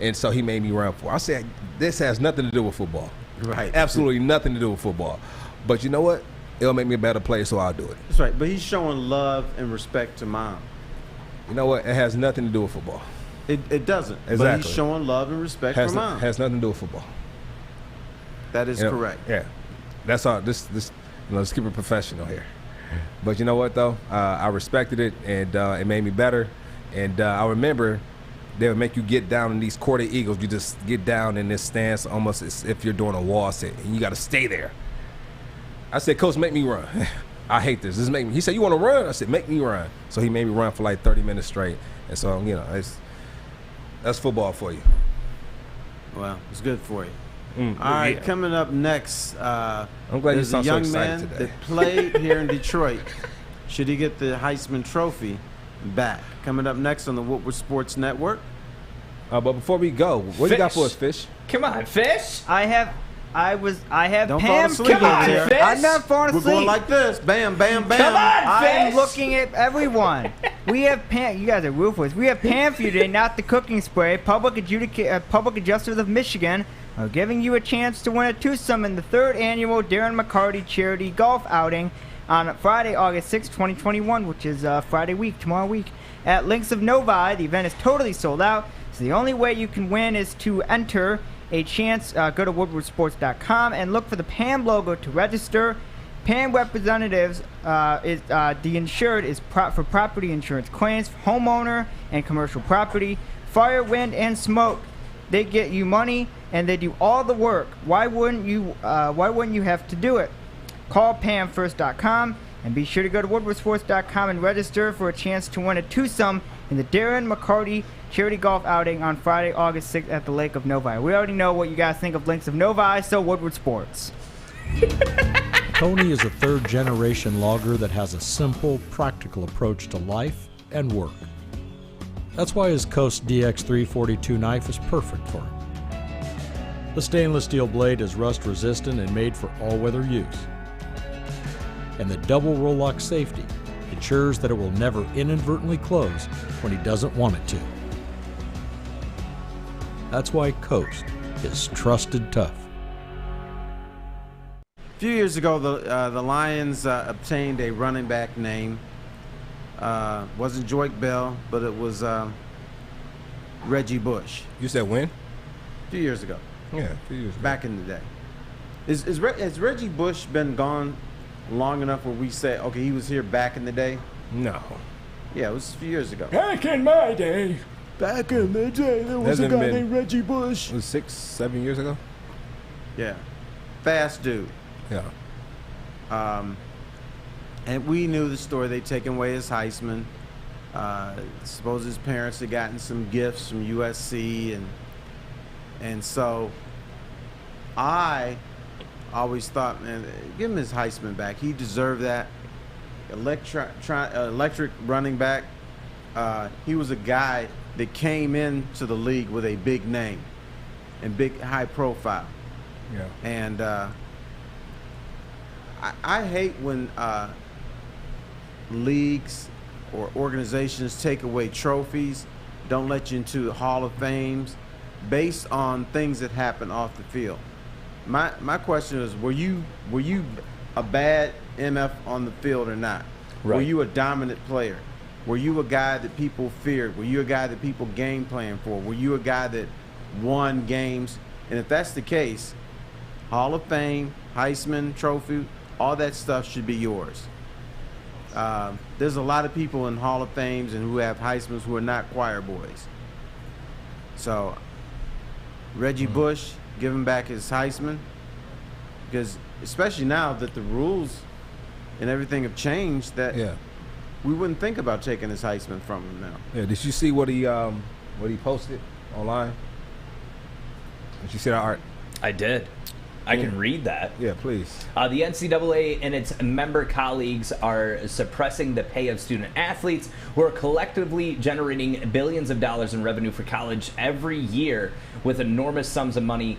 and so he made me run for it. I said, this has nothing to do with football. Right. Absolutely nothing to do with football. But you know what? It'll make me a better player, so I'll do it. That's right. But he's showing love and respect to mom. You know what? It has nothing to do with football. It doesn't. Exactly. But he's showing love and respect for mom. Has nothing to do with football. That is correct. Yeah. That's all. This let's keep it professional here. But you know what, though? I respected it, and it made me better. And I remember they would make you get down in these quarter eagles. You just get down in this stance almost as if you're doing a wall sit, and you got to stay there. I said, Coach, make me run. I hate this. He said, you want to run? I said, make me run. So he made me run for like 30 minutes straight. And so, that's football for you. Well, it's good for you. All right, coming up next, I'm glad there's a young man that played here in Detroit. Should he get the Heisman Trophy back? Coming up next on the Woodward Sports Network. But before we go, what you got for us, Fish? Come on, Fish. I have Don't Pam. fall asleep Come on, there. Fish. I'm not falling asleep. We're going like this. Bam, bam, bam. Come on, Fish. I'm looking at everyone. We have Pam. You guys are ruthless. We have Pam for you today, not the cooking spray. Public Adjusters of Michigan are giving you a chance to win a twosome in the 3rd annual Darren McCarty Charity Golf Outing on Friday, August 6, 2021, which is tomorrow week, at Links of Novi. The event is totally sold out, so the only way you can win is to enter a chance. Go to woodwardsports.com and look for the PAM logo to register. PAM representatives the insured is for property insurance claims, homeowner and commercial property, fire, wind, and smoke. They get you money and they do all the work. Why wouldn't you have to do it? Call PamFirst.com and be sure to go to WoodwardSports.com and register for a chance to win a twosome in the Darren McCarty charity golf outing on Friday, August 6th at the Lake of Novi. We already know what you guys think of Links of Novi, so Woodward Sports. Tony is a third-generation logger that has a simple, practical approach to life and work. That's why his Coast DX342 knife is perfect for him. The stainless steel blade is rust-resistant and made for all-weather use. And the double roll-lock safety ensures that it will never inadvertently close when he doesn't want it to. That's why Coast is trusted tough. A few years ago, the Lions obtained a running back name. Wasn't Joique Bell, but it was Reggie Bush. You said when? A few years ago. Yeah, a few years ago. Back in the day. Has Reggie Bush been gone long enough where we say, okay, he was here back in the day? No. Yeah, it was a few years ago. Back in my day. Back in the day, there was a guy named Reggie Bush. It was 6-7 years ago? Yeah. Fast dude. Yeah. And we knew the story. They'd taken away his Heisman. Suppose his parents had gotten some gifts from USC, and so I always thought, man, give him his Heisman back. He deserved that. Electric running back. He was a guy that came into the league with a big name and big high profile. Yeah. And I hate when leagues or organizations take away trophies, don't let you into Hall of Fames based on things that happen off the field. My question is, were you a bad MF on the field or not? Right. Were you a dominant player? Were you a guy that people feared? Were you a guy that people game planned for? Were you a guy that won games? And if that's the case, Hall of Fame, Heisman Trophy, all that stuff should be yours. There's a lot of people in Hall of Fames and who have Heismans who are not choir boys. So Reggie Bush, give him back his Heisman, because especially now that the rules and everything have changed, that we wouldn't think about taking his Heisman from him now. Yeah. Did you see what he posted online? Did you see that, Art? I did. I can read that. Yeah, please. The NCAA and its member colleagues are suppressing the pay of student athletes who are collectively generating billions of dollars in revenue for college every year, with enormous sums of money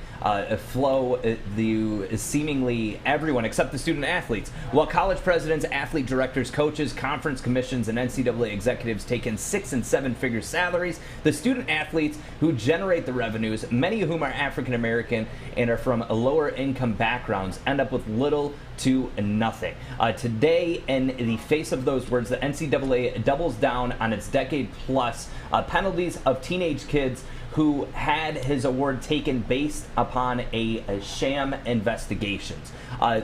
flow to seemingly everyone except the student athletes. While college presidents, athlete directors, coaches, conference commissions, and NCAA executives take in 6- and 7-figure salaries, the student athletes who generate the revenues, many of whom are African American and are from lower income backgrounds, end up with little to nothing. Today, in the face of those words, the NCAA doubles down on its decade-plus penalties of teenage kids who had his award taken based upon a sham investigations.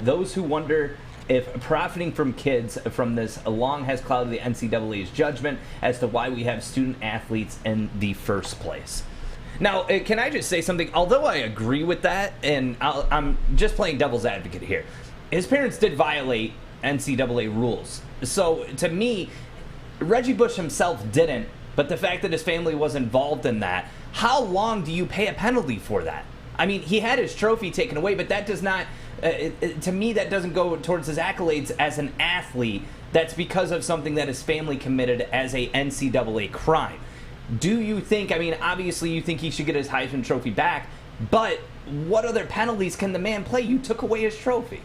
Those who wonder if profiting from kids from this long has clouded the NCAA's judgment as to why we have student athletes in the first place. Now, can I just say something? Although I agree with that, and I'm just playing devil's advocate here, his parents did violate NCAA rules. So, to me, Reggie Bush himself didn't, but the fact that his family was involved in that, how long do you pay a penalty for that? I mean, he had his trophy taken away, but that does not, to me, that doesn't go towards his accolades as an athlete. That's because of something that his family committed as a NCAA crime. Do you think, I mean, obviously you think he should get his Heisman Trophy back, but what other penalties can the man play? You took away his trophy.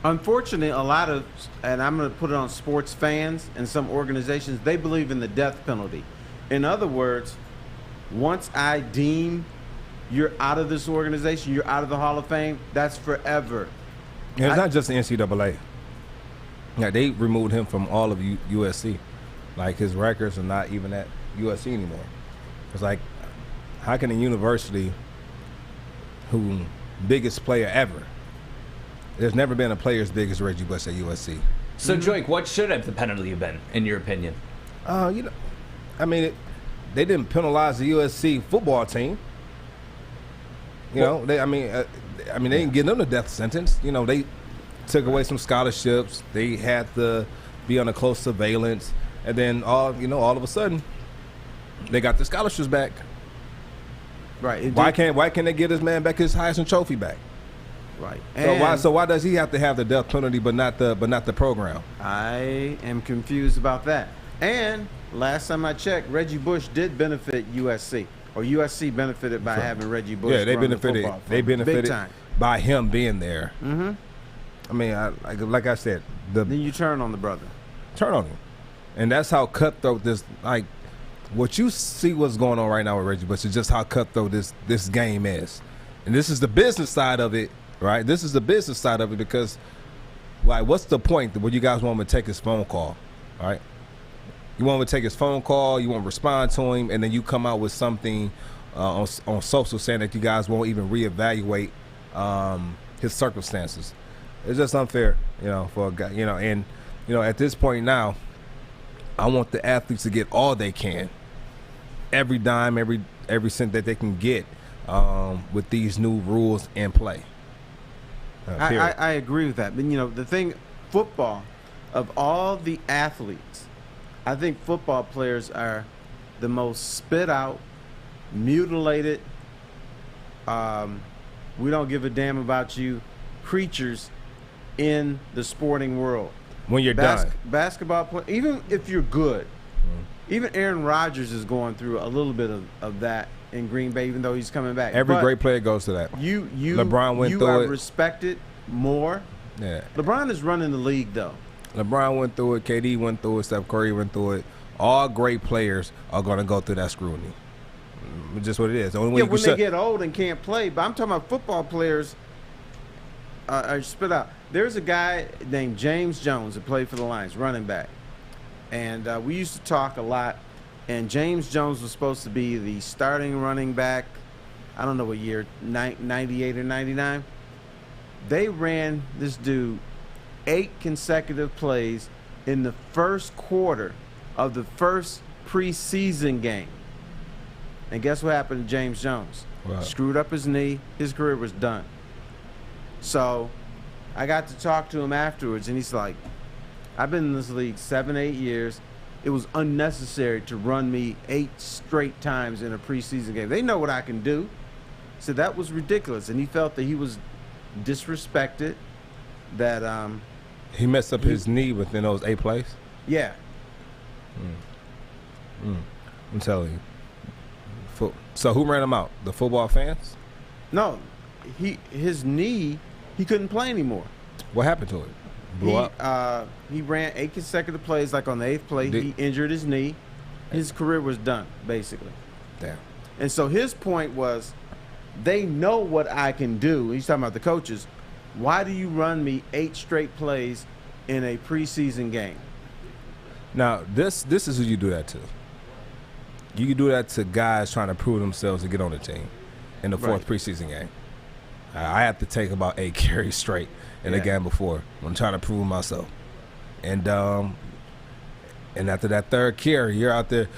Unfortunately, a lot of, and I'm going to put it on sports fans and some organizations, they believe in the death penalty. In other words, once I deem you're out of this organization, you're out of the Hall of Fame, that's forever. And it's not just the NCAA. Yeah, they removed him from all of USC. Like, his records are not even at USC anymore. It's like, how can a university who biggest player ever, there's never been a player as big as Reggie Bush at USC. So, Joique, what should have the penalty have been, in your opinion? I mean, didn't penalize the USC football team. You know, they didn't give them the death sentence. You know, they took away some scholarships. They had to be under close surveillance, and then all of a sudden, they got the scholarships back. Right. Why can't they get this man back his Heisman Trophy back? Right. So why does he have to have the death penalty but not the program? I am confused about that. And last time I checked, Reggie Bush did benefit USC, or USC benefited by having Reggie Bush. Yeah, they benefited. They benefited big time by him being there. Mm-hmm. I mean, like I said, then you turn on the brother. Turn on him, and that's how cutthroat this. Like, what you see what's going on right now with Reggie Bush is just how cutthroat this game is, and this is the business side of it, right? This is the business side of it because, like, what's the point when you guys want him to take his phone call, right? You want him to take his phone call, you want to respond to him, and then you come out with something on social saying that you guys won't even reevaluate his circumstances. It's just unfair, for a guy, and at this point now, I want the athletes to get all they can, every dime, every cent that they can get with these new rules in play. I agree with that. But the thing, football, of all the athletes, I think football players are the most spit out, mutilated, we don't give a damn about you creatures in the sporting world. When you're done. Basketball play, even if you're good, even Aaron Rodgers is going through a little bit of that in Green Bay, even though he's coming back. Every great player goes to that. LeBron went through it. You are respected more. Yeah. LeBron is running the league, though. LeBron went through it. KD went through it. Steph Curry went through it. All great players are going to go through that scrutiny. Just what it is. When they get old and can't play. But I'm talking about football players are spit out. There's a guy named James Jones that played for the Lions, running back. And we used to talk a lot. And James Jones was supposed to be the starting running back, I don't know what year, 98 or 99. They ran this dude 8 consecutive plays in the first quarter of the first preseason game. And guess what happened to James Jones? Wow. Screwed up his knee. His career was done. So I got to talk to him afterwards, and he's like, I've been in this league 7-8 years. It was unnecessary to run me 8 straight times in a preseason game. They know what I can do. So that was ridiculous. And he felt that he was disrespected, that he messed up his knee within those 8 plays? Yeah. I'm telling you. So who ran him out? The football fans? No. His knee, he couldn't play anymore. What happened to it? Blew up? He ran 8 consecutive plays. Like on the 8th play, he injured his knee. His career was done, basically. Damn. And so his point was, they know what I can do. He's talking about the coaches. Why do you run me 8 straight plays in a preseason game? Now, this is who you do that to. You do that to guys trying to prove themselves to get on the team in the 4th preseason game. I have to take about 8 carries straight in the game before when I'm trying to prove myself. And after that 3rd carry, you're out there.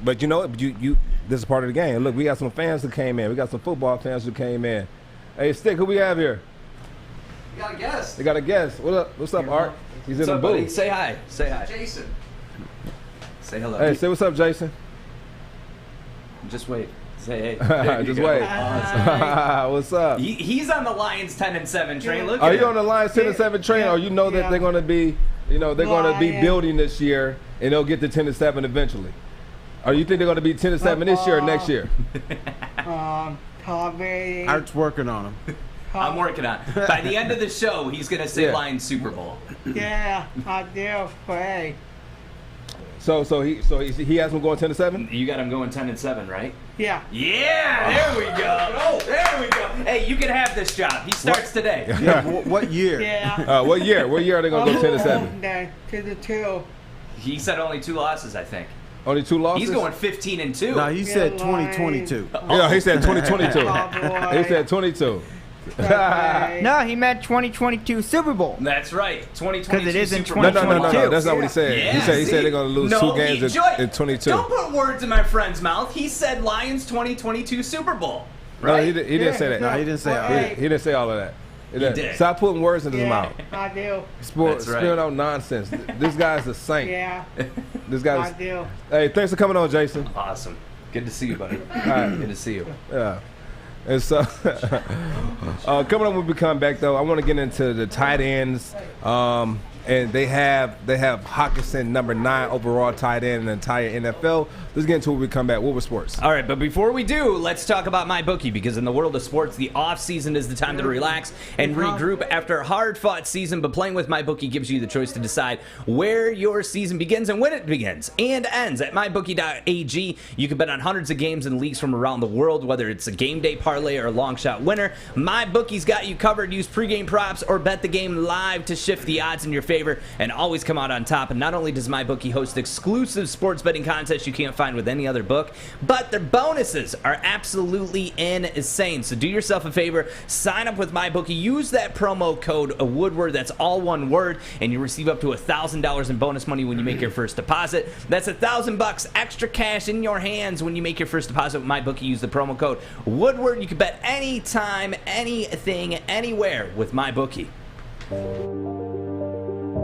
But you know what? You this is part of the game. Look, we got some fans who came in. We got some football fans who came in. Hey, Stick, who we have here? We got a guest. They got a guest. What's up, Art? He's in the booth. Buddy? Say hi. Say hi. Jason. Say hello. Hey, say what's up, Jason. Just wait. Say hey. Just wait. What's up? He's on the Lions 10-7 train. Look. Are you on the Lions 10-7 train, or you know that they're going to be, they're going to be building this year and they'll get to 10-7 eventually? Or you think they're going to be 10-7 this year or next year? Probably. Art's working on him. I'm working on it. By the end of the show, he's going to say Lions Super Bowl. Yeah, I do play. So he has him going 10-7? You got him going 10-7, right? Yeah. Yeah, there we go. There we go. Hey, you can have this job. He starts today. Yeah, what year? Yeah. What year? What year are they going to go 10-7? 2-2. He said only 2 losses, I think. Only 2 losses? He's going 15-2. No, he said 2022. Yeah, he said 2022. He said 22. No, he meant 2022 Super Bowl. That's right. 2022 'Cause it is in Super Bowl. No. That's not what he said. Yeah, he said they're going to lose 2 games in 22. Don't put words in my friend's mouth. He said Lions 2022 Super Bowl. Right? No, he didn't say that. No, he didn't say all that. He didn't say all of that. He did. Stop putting words in his mouth. I do. Spilling out nonsense. This guy's a saint. Yeah. This guy's. I do. Hey, thanks for coming on, Jason. Awesome. Good to see you, buddy. All right. Good to see you. Yeah. And so, coming up when we come back, though, I want to get into the tight ends. And they have Hockenson, number 9 overall tight end in the entire NFL. Let's get into it when we come back. Woodward Sports. All right, but before we do, let's talk about MyBookie, because in the world of sports, the off-season is the time to relax and regroup after a hard-fought season. But playing with MyBookie gives you the choice to decide where your season begins and when it begins and ends. At MyBookie.ag, you can bet on hundreds of games and leagues from around the world, whether it's a game day parlay or a long shot winner. MyBookie's got you covered. Use pregame props or bet the game live to shift the odds in your favor and always come out on top. And not only does MyBookie host exclusive sports betting contests you can't find with any other book, but their bonuses are absolutely insane. So do yourself a favor, sign up with MyBookie, use that promo code Woodward, that's all one word, and you receive up to $1,000 in bonus money when you make your first deposit. That's $1,000 extra cash in your hands when you make your first deposit with MyBookie. Use the promo code Woodward. You can bet anytime, anything, anywhere with MyBookie.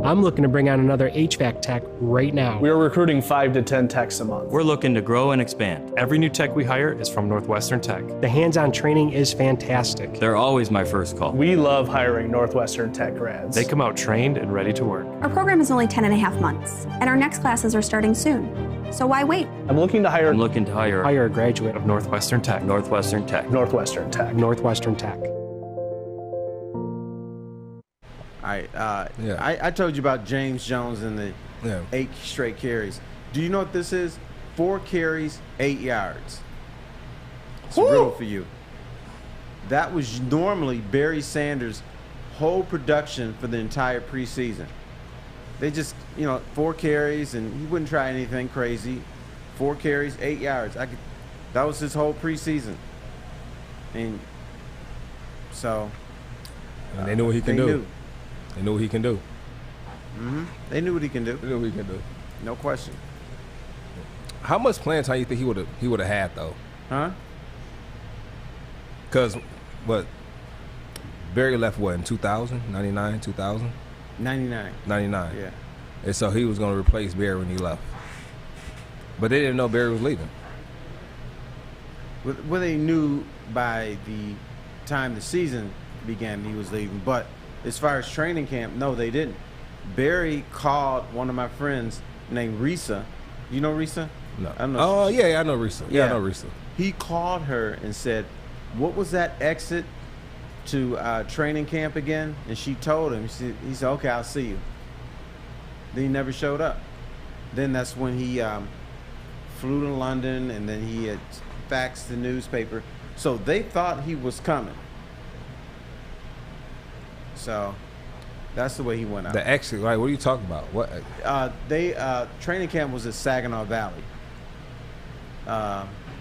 I'm looking to bring on another HVAC tech right now. We're recruiting 5 to 10 techs a month. We're looking to grow and expand. Every new tech we hire is from Northwestern Tech. The hands-on training is fantastic. They're always my first call. We love hiring Northwestern Tech grads. They come out trained and ready to work. Our program is only 10.5 months, and our next classes are starting soon. So why wait? I'm looking to hire a graduate of Northwestern Tech. Northwestern Tech. Northwestern Tech. Northwestern Tech. I told you about James Jones and the 8 straight carries. Do you know what this is? 4 carries, 8 yards. It's a riddle for you. That was normally Barry Sanders' whole production for the entire preseason. They just, 4 carries, and he wouldn't try anything crazy. 4 carries, 8 yards. That was his whole preseason. And so. And they knew what he can do. They knew what he can do. Mm-hmm. They knew what he can do. They knew what he can do. No question. How much playing time you think he would have had though? Huh? Because Barry left in 2000, 99, 2000? 99. 99. Yeah. And so he was going to replace Barry when he left. But they didn't know Barry was leaving. Well, they knew by the time the season began he was leaving, but as far as training camp, no, they didn't. Barry called one of my friends named Risa. You know Risa? No. I don't know. Oh, yeah, I know Risa. Yeah, I know Risa. He called her and said, what was that exit to training camp again? And she told him. He said, okay, I'll see you. Then he never showed up. Then that's when he flew to London, and then he had faxed the newspaper. So they thought he was coming. So that's the way he went out. The exit, like, what are you talking about? What? Training camp was at Saginaw Valley.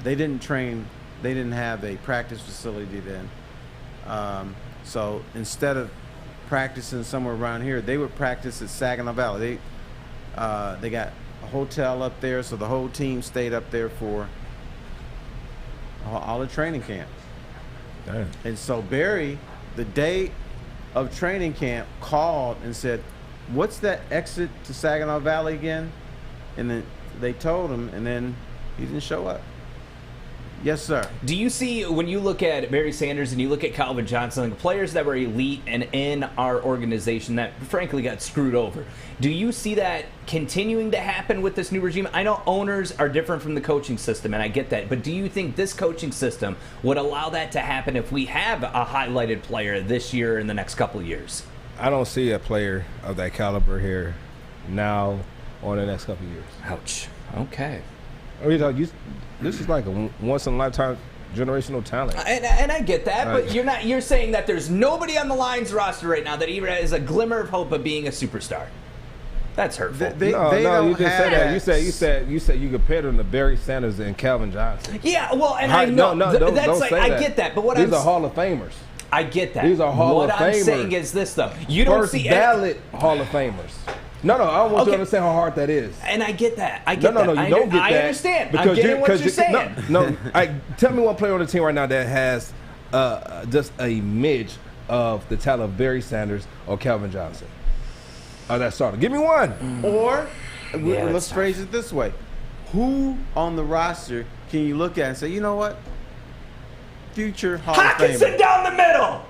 They didn't train. They didn't have a practice facility then. So instead of practicing somewhere around here, they would practice at Saginaw Valley. They got a hotel up there, so the whole team stayed up there for all the training camp. Damn. And so Barry, the day of training camp, called and said, what's that exit to Saginaw Valley again? And then they told him, and then he didn't show up. Yes, sir. Do you see, when you look at Barry Sanders and you look at Calvin Johnson, like players that were elite and in our organization that frankly got screwed over, do you see that continuing to happen with this new regime? I know owners are different from the coaching system, and I get that, but do you think this coaching system would allow that to happen if we have a highlighted player this year in the next couple of years? I don't see a player of that caliber here now or in the next couple of years. Ouch. Okay. I mean, this is like a once-in-a-lifetime generational talent. And I get that, but you're saying that there's nobody on the Lions roster right now that even has a glimmer of hope of being a superstar. That's hurtful. No, you just said that. You said you compared him to Barry Sanders and Calvin Johnson. Yeah, well, and I know don't that's say I that. get that, but these are Hall of Famers. I get that. These are Hall of Famers. What I'm saying is this, though. You don't First see ballot Hall of Famers. No, I don't want you to understand how hard that is. And I get that. I get no, that. you don't get that. I understand. I'm getting what you're saying. No, tell me one player on the team right now that has just a midge of the talent of Barry Sanders or Calvin Johnson. That starter. Give me one. Or let's phrase it this way: who on the roster can you look at and say, you know what, future Hall of Famer? Hockenson down the middle.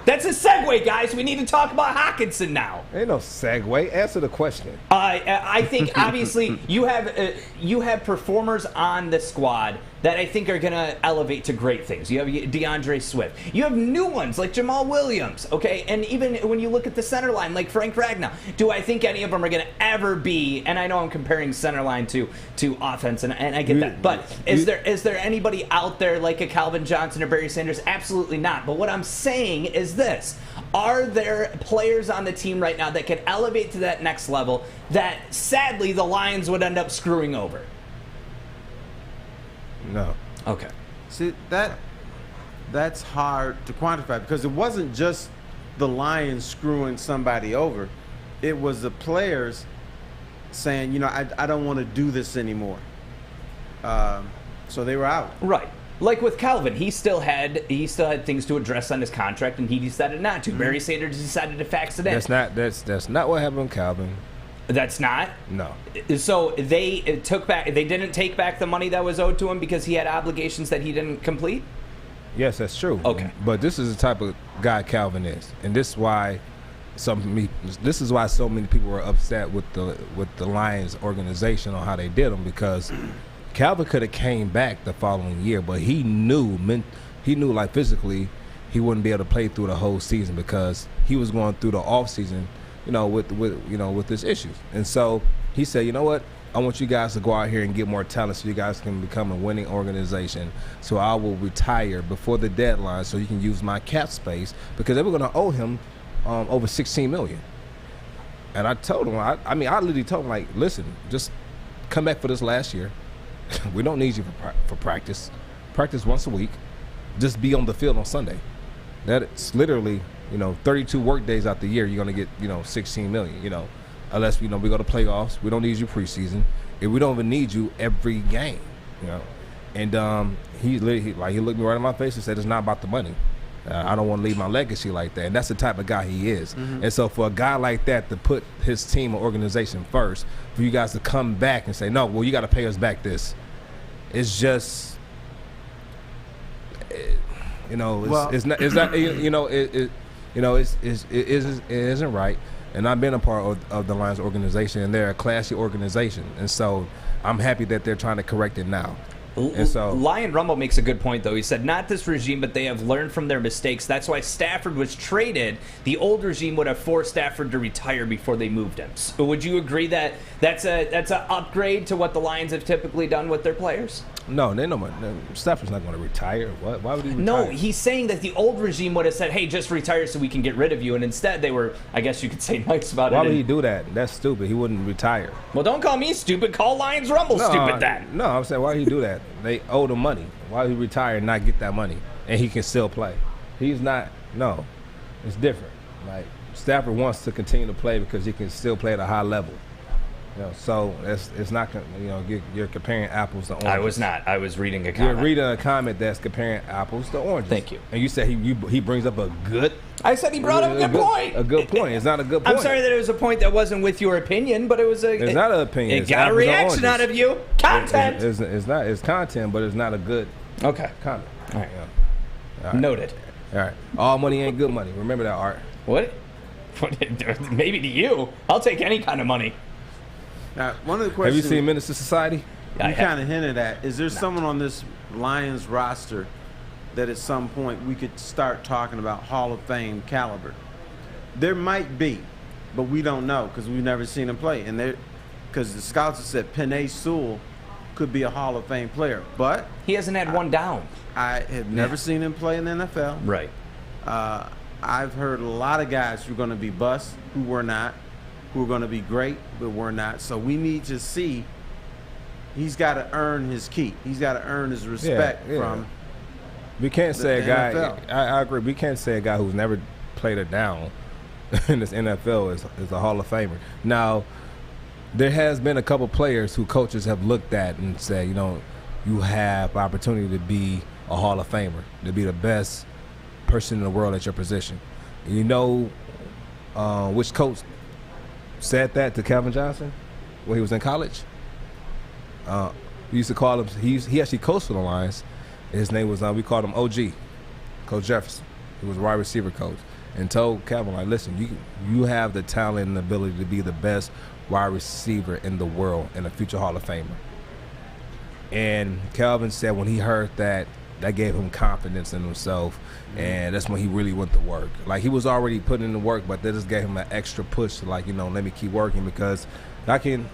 That's a segue, guys. We need to talk about Hockenson now. Ain't no segue. Answer the question. I think obviously you have performers on the squad that I think are going to elevate to great things. You have DeAndre Swift. You have new ones like Jamal Williams, okay? And even when you look at the center line like Frank Ragnow, do I think any of them are going to ever be, and I know I'm comparing center line to offense, and I get that, but is there anybody out there like a Calvin Johnson or Barry Sanders? Absolutely not. But what I'm saying is this. Are there players on the team right now that could elevate to that next level that sadly the Lions would end up screwing over? No. Okay. See, that's hard to quantify because it wasn't just the Lions screwing somebody over. It was the players saying, you know, I don't want to do this anymore. So they were out. Right. Like with Calvin, he still had things to address on his contract, and he decided not to. Barry Sanders decided to fax it in. That's not what happened with Calvin. That's not? No. So they didn't take back the money that was owed to him because he had obligations that he didn't complete? Yes, that's true. Okay. But this is the type of guy Calvin is. And this is why so many people were upset with the Lions organization on how they did him, because Calvin could have came back the following year, but he knew like physically he wouldn't be able to play through the whole season because he was going through the off season, with his issues. And so he said, you know what? I want you guys to go out here and get more talent so you guys can become a winning organization. So I will retire before the deadline so you can use my cap space, because they were going to owe him over $16 million. And I told him, I literally told him, like, listen, just come back for this last year. We don't need you for practice. Practice once a week. Just be on the field on Sunday. That's literally, 32 work days out the year, you're going to get, $16 million, unless, we go to playoffs. We don't need you preseason. And we don't even need you every game, And he looked me right in my face and said, it's not about the money. I don't want to leave my legacy like that. And that's the type of guy he is. Mm-hmm. And so for a guy like that to put his team or organization first, for you guys to come back and say, no, well, you got to pay us back this. It's just, it isn't right. And I've been a part of the Lions organization, and they're a classy organization. And so I'm happy that they're trying to correct it now. And so Lion Rumble makes a good point, though. He said, not this regime, but they have learned from their mistakes. That's why Stafford was traded. The old regime would have forced Stafford to retire before they moved him. So would you agree that that's an upgrade to what the Lions have typically done with their players? No, Stafford's not going to retire. What? Why would he retire? No, he's saying that the old regime would have said, hey, just retire so we can get rid of you. And instead they were, I guess you could say, nice about it. Why would he do that? That's stupid. He wouldn't retire. Well, don't call me stupid. Call Lions Rumble stupid then. No, I'm saying, why would he do that? They owe him money. Why would he retire and not get that money? And he can still play. He's not. No, it's different. Like, Stafford wants to continue to play because he can still play at a high level. So it's not. You're comparing apples to oranges. I was not. I was reading a comment. You're reading a comment that's comparing apples to oranges. Thank you. And you said he brings up a good. I said he brought up a good point. A good point. It's not a good point. I'm sorry that it was a point that wasn't with your opinion, but it was a. It's not an opinion. It got a reaction out of you. Content. It's not. It's content, but it's not a good. Okay. Comment. All right. All right. Noted. All right. All money ain't good money. Remember that, Art. What? Maybe to you. I'll take any kind of money. Now, one of the questions. Have you seen Minister Society? You kind of hinted at. Is there someone on this Lions roster that at some point we could start talking about Hall of Fame caliber? There might be, but we don't know because we've never seen him play. And because the scouts have said Penei Sewell could be a Hall of Fame player, but he hasn't had one down. I have never seen him play in the NFL. Right. I've heard a lot of guys who are going to be busts who were not, who are going to be great but were not. So we need to see. He's got to earn his keep. He's got to earn his respect from We can't say a guy. I agree. We can't say a guy who's never played a down in this NFL is a Hall of Famer. Now, there has been a couple players who coaches have looked at and said, you know, you have opportunity to be a Hall of Famer, to be the best person in the world at your position. You know which coach said that to Calvin Johnson when he was in college? We used to call him, he actually coached for the Lions. His name was, we called him OG, Coach Jefferson. He was a wide receiver coach. And told Calvin, like, listen, you have the talent and the ability to be the best wide receiver in the world and a future Hall of Famer. And Calvin said when he heard that gave him confidence in himself, and that's when he really went to work. Like, he was already putting in the work, but that just gave him an extra push to, like, you know, let me keep working, because I can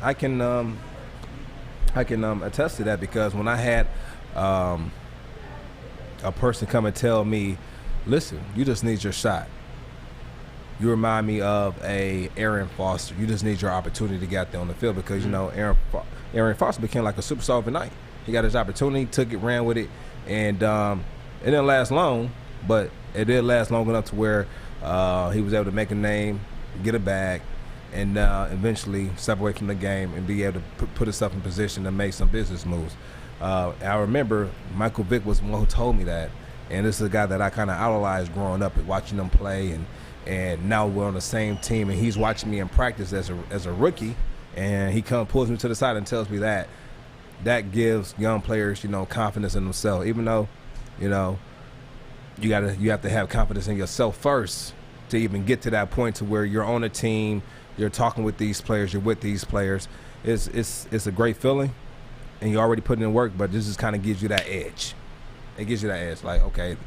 attest to that, because when I had a person come and tell me, listen, you just need your shot. You remind me of a Aaron Foster. You just need your opportunity to get there on the field, because, you know, Aaron Foster became like a superstar overnight. He got his opportunity, took it, ran with it, and it didn't last long, but it did last long enough to where he was able to make a name, get a bag, and eventually separate from the game and be able to put himself in position to make some business moves. I remember Michael Vick was the one who told me that, and this is a guy that I kind of idolized growing up and watching him play, and now we're on the same team, and he's watching me in practice as a rookie, and he pulls me to the side and tells me that gives young players, you know, confidence in themselves. Even though, you know, you have to have confidence in yourself first to even get to that point to where you're on a team, you're talking with these players, you're with these players. It's a great feeling, and you're already putting in work, but this just kind of gives you that edge. It gives you that edge, like, okay,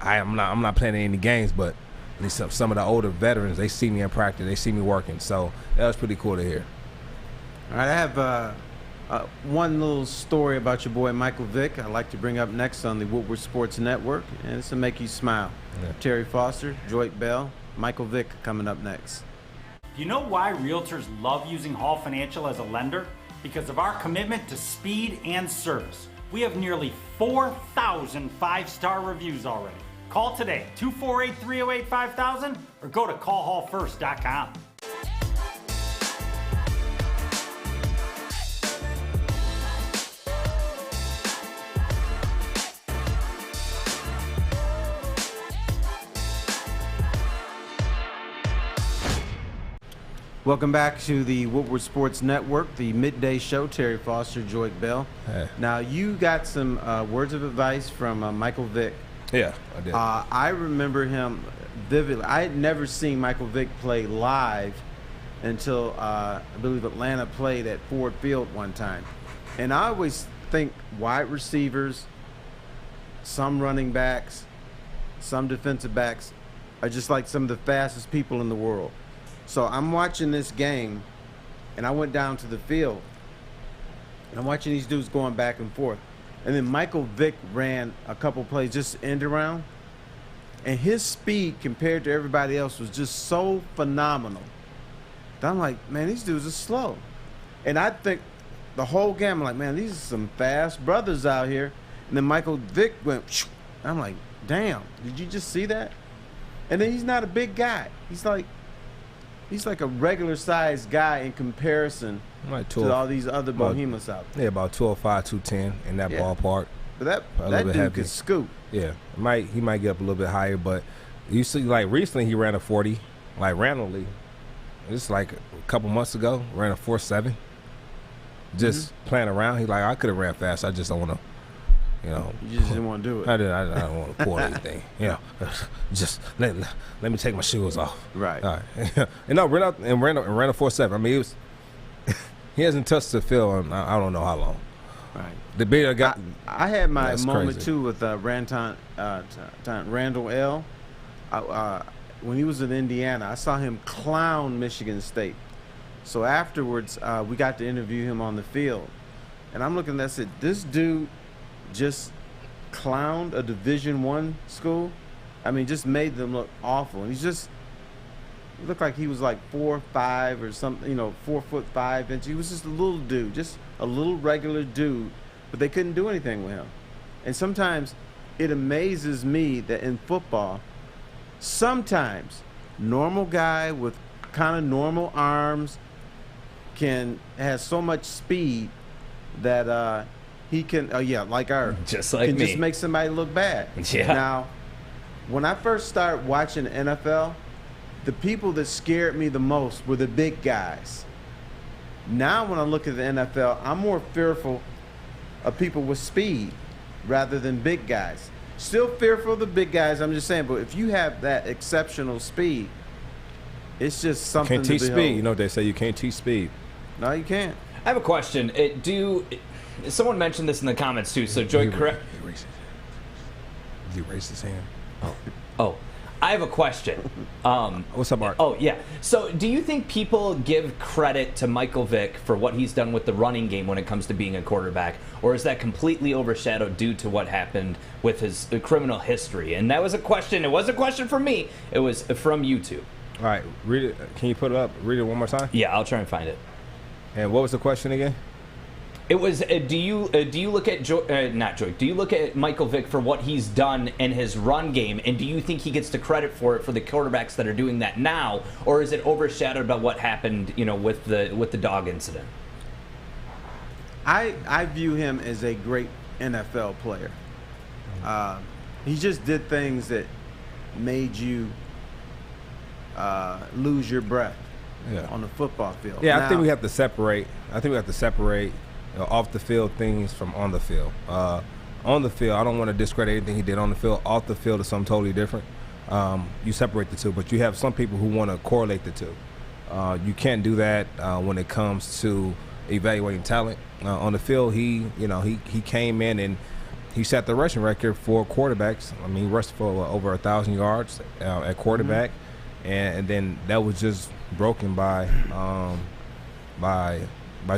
I'm not playing any games, but at least some of the older veterans, they see me in practice, they see me working. So that was pretty cool to hear. All right, I have one little story about your boy Michael Vick I'd like to bring up next on the Woodward Sports Network, and it's to make you smile. Yeah. Terry Foster, Joique Bell, Michael Vick coming up next. You know why realtors love using Hall Financial as a lender? Because of our commitment to speed and service. We have nearly 4,000 five-star reviews already. Call today, 248-308-5000, or go to callhallfirst.com. Welcome back to the Woodward Sports Network, the midday show. Terry Foster, Joique Bell. Hey. Now, you got some words of advice from Michael Vick. Yeah, I did. I remember him vividly. I had never seen Michael Vick play live until I believe Atlanta played at Ford Field one time. And I always think wide receivers, some running backs, some defensive backs are just like some of the fastest people in the world. So I'm watching this game, and I went down to the field, and I'm watching these dudes going back and forth. And then Michael Vick ran a couple plays, just end around, and his speed compared to everybody else was just so phenomenal. I'm like, man, these dudes are slow. And I think the whole game, I'm like, man, these are some fast brothers out here. And then Michael Vick went, I'm like, damn, did you just see that? And then he's not a big guy. He's like a regular sized guy in comparison to all these other behemoths out there. Yeah, about 205, 210 in that ballpark. But that dude could scoop. Yeah, he might get up a little bit higher, but you see, like recently he ran a 40, like randomly. It's like a couple months ago, ran a 4.7. Just playing around. He's like, I could have ran fast. I just don't want to. You know, you just didn't want to do it. I don't want to pull anything. You know, just let me take my shoes off. Right. All right. And no, ran a 4.7. I mean, he hasn't touched the field in I don't know how long. Right. The bigger guy. I had my moment crazy. too with Randall L. When he was in Indiana, I saw him clown Michigan State. So afterwards, we got to interview him on the field, and I'm looking at that and said, this dude just clowned a Division I school. I mean, just made them look awful. And he looked like he was like 4'5" or something, 4'5". He was just a little dude, just a little regular dude, but they couldn't do anything with him. And sometimes it amazes me that in football, sometimes normal guy with kind of normal arms has so much speed that he can, like just like can me. just make somebody look bad. Yeah. Now, when I first started watching the NFL, the people that scared me the most were the big guys. Now when I look at the NFL, I'm more fearful of people with speed rather than big guys. Still fearful of the big guys, I'm just saying, but if you have that exceptional speed, it's just something Can't teach to behold. speed. You know what they say, you can't teach speed. No, you can't. I have a question. Someone mentioned this in the comments too, so Joique, correct? He raised his hand. Oh, I have a question. What's up, Mark? Oh, yeah. So do you think people give credit to Michael Vick for what he's done with the running game when it comes to being a quarterback? Or is that completely overshadowed due to what happened with his criminal history? And that was a question. It wasn't a question from me. It was from YouTube. All right, read it. Can you put it up? Read it one more time? Yeah, I'll try and find it. And what was the question again? It was, do you look at not Joique? Do you look at Michael Vick for what he's done in his run game, and do you think he gets the credit for it for the quarterbacks that are doing that now, or is it overshadowed by what happened, with the dog incident? I view him as a great NFL player. He just did things that made you lose your breath on the football field. Yeah, now, I think we have to separate. Off the field things from on the field. On the field, I don't want to discredit anything he did on the field. Off the field is something totally different. You separate the two, but you have some people who want to correlate the two. You can't do that when it comes to evaluating talent. On the field, he came in and he set the rushing record for quarterbacks. I mean, he rushed for over 1,000 yards at quarterback, and then that was just broken by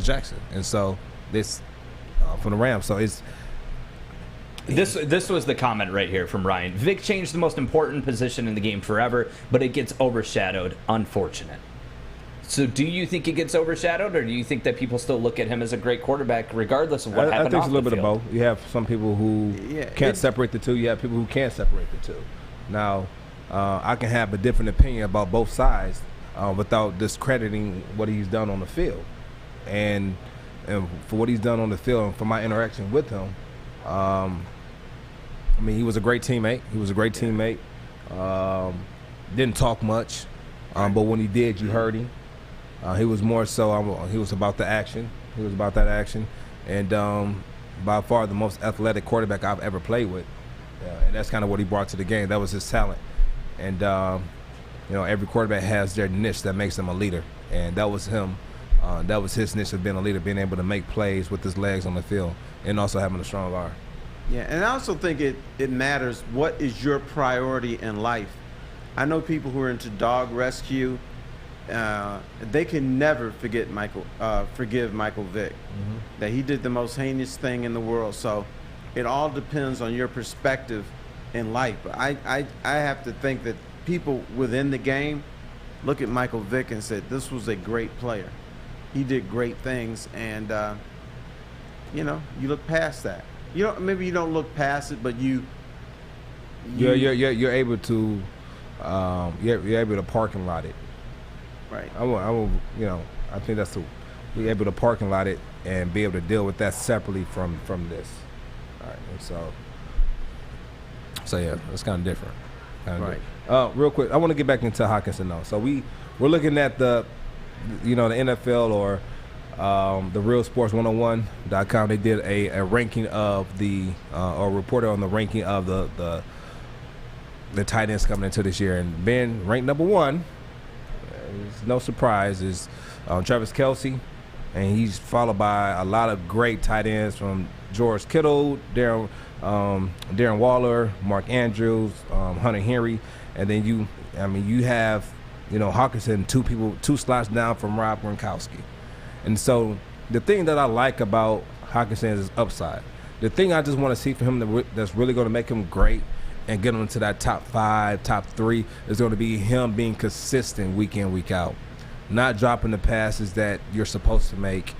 Jackson. And so this from the Rams. So it's this was the comment right here from Ryan. Vick changed the most important position in the game forever, but it gets overshadowed. Unfortunate. So do you think it gets overshadowed, or do you think that people still look at him as a great quarterback regardless of what happened I think off it's a little the bit field? of both. You have some people who can't separate the two. You have people who can separate the two. Now, I can have a different opinion about both sides without discrediting what he's done on the field. And for what he's done on the field and for my interaction with him, I mean, he was a great teammate. Didn't talk much, but when he did, you heard him. He was more so, he was about the action. He was about that action. And by far the most athletic quarterback I've ever played with. And that's kind of what he brought to the game. That was his talent. And, every quarterback has their niche that makes them a leader. And that was him. That was his niche of being a leader, being able to make plays with his legs on the field and also having a strong arm. Yeah, and I also think it matters what is your priority in life. I know people who are into dog rescue. They can never forgive Michael Vick, that he did the most heinous thing in the world. So it all depends on your perspective in life. But I have to think that people within the game look at Michael Vick and say, this was a great player. He did great things, and you look past that. Maybe you don't look past it, but you're able to you're able to parking lot it. Right. I think that's be able to parking lot it and be able to deal with that separately from this. All right. And so yeah, it's kind of different. Real quick, I want to get back into Hockenson though. So we're looking at the NFL or the RealSports101.com. They did a ranking of or reported on the ranking of the tight ends coming into this year, and Ben ranked number one. It's no surprise is Travis Kelce, and he's followed by a lot of great tight ends from George Kittle, Darren Waller, Mark Andrews, Hunter Henry, and then you have Hockenson, two slots down from Rob Gronkowski. And so the thing that I like about Hockenson is his upside. The thing I just want to see from him that's really going to make him great and get him into that top 5, top 3 is going to be him being consistent week in, week out. Not dropping the passes that you're supposed to make.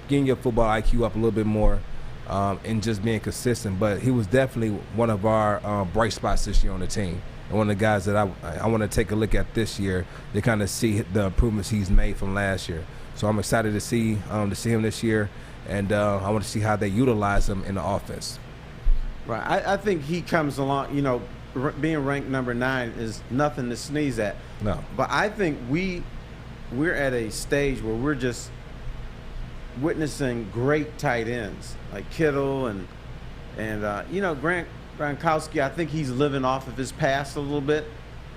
Getting your football IQ up a little bit more. and just being consistent. But he was definitely one of our bright spots this year on the team. And one of the guys that I want to take a look at this year to kind of see the improvements he's made from last year. So I'm excited to see him this year, and I want to see how they utilize him in the offense. Right. I think he comes along, being ranked number 9 is nothing to sneeze at. No. But I think we're at a stage where we're just witnessing great tight ends like Kittle and Grant Gronkowski. I think he's living off of his past a little bit.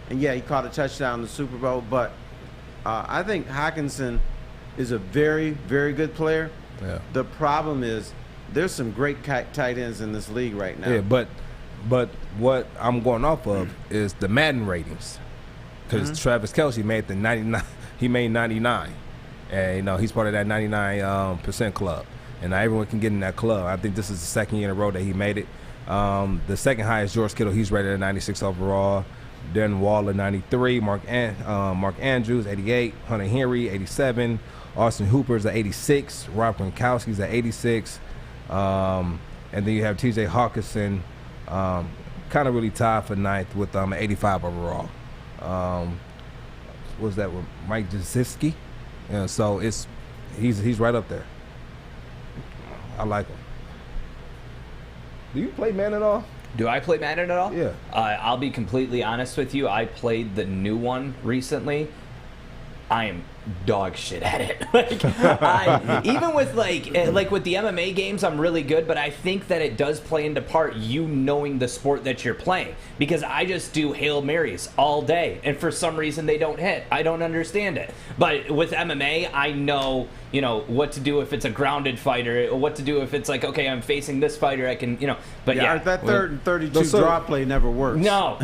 And yeah, he caught a touchdown in the Super Bowl, but I think Hockenson is a very, very good player. Yeah. The problem is there's some great tight ends in this league right now. Yeah, but what I'm going off of is the Madden ratings, because Travis Kelce made the 99. He made 99, and he's part of that 99% club, and now everyone can get in that club. I think this is the second year in a row that he made it. The second highest, George Kittle, he's rated at 96 overall. Darren Waller, 93. Mark Andrews, 88. Hunter Henry, 87. Austin Hooper's at 86. Rob Gronkowski's at 86. And then you have T.J. Hawkinson, kind of really tied for 9th with 85 overall. What was that with Mike Gesicki? Yeah, so he's right up there. I like him. Do you play Madden at all? Do I play Madden at all? Yeah. I'll be completely honest with you. I played the new one recently. I am dog shit at it. Even with like with the MMA games, I'm really good, but I think that it does play into part you knowing the sport that you're playing, because I just do Hail Marys all day, and for some reason they don't hit. I don't understand it. But with MMA, I know what to do if it's a grounded fighter, what to do if it's like, okay, I'm facing this fighter, I can, but yeah. That third and 32 draw play never works. No.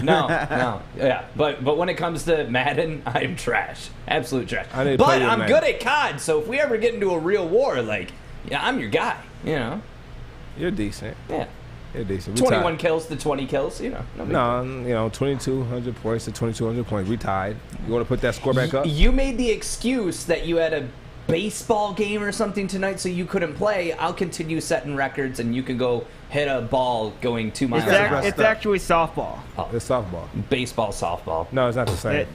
Yeah. But when it comes to Madden, I'm trash. Absolute trash. But I'm good at COD, so if we ever get into a real war, I'm your guy, You're decent. Yeah. You're decent. 21 kills to 20 kills, No, 2,200 points to 2,200 points. We tied. You want to put that score back up? You made the excuse that you had a baseball game or something tonight, so you couldn't play. I'll continue setting records, and you can go hit a ball going 2 miles. It's actually softball. Oh. It's softball. Baseball, softball. No, it's not the same.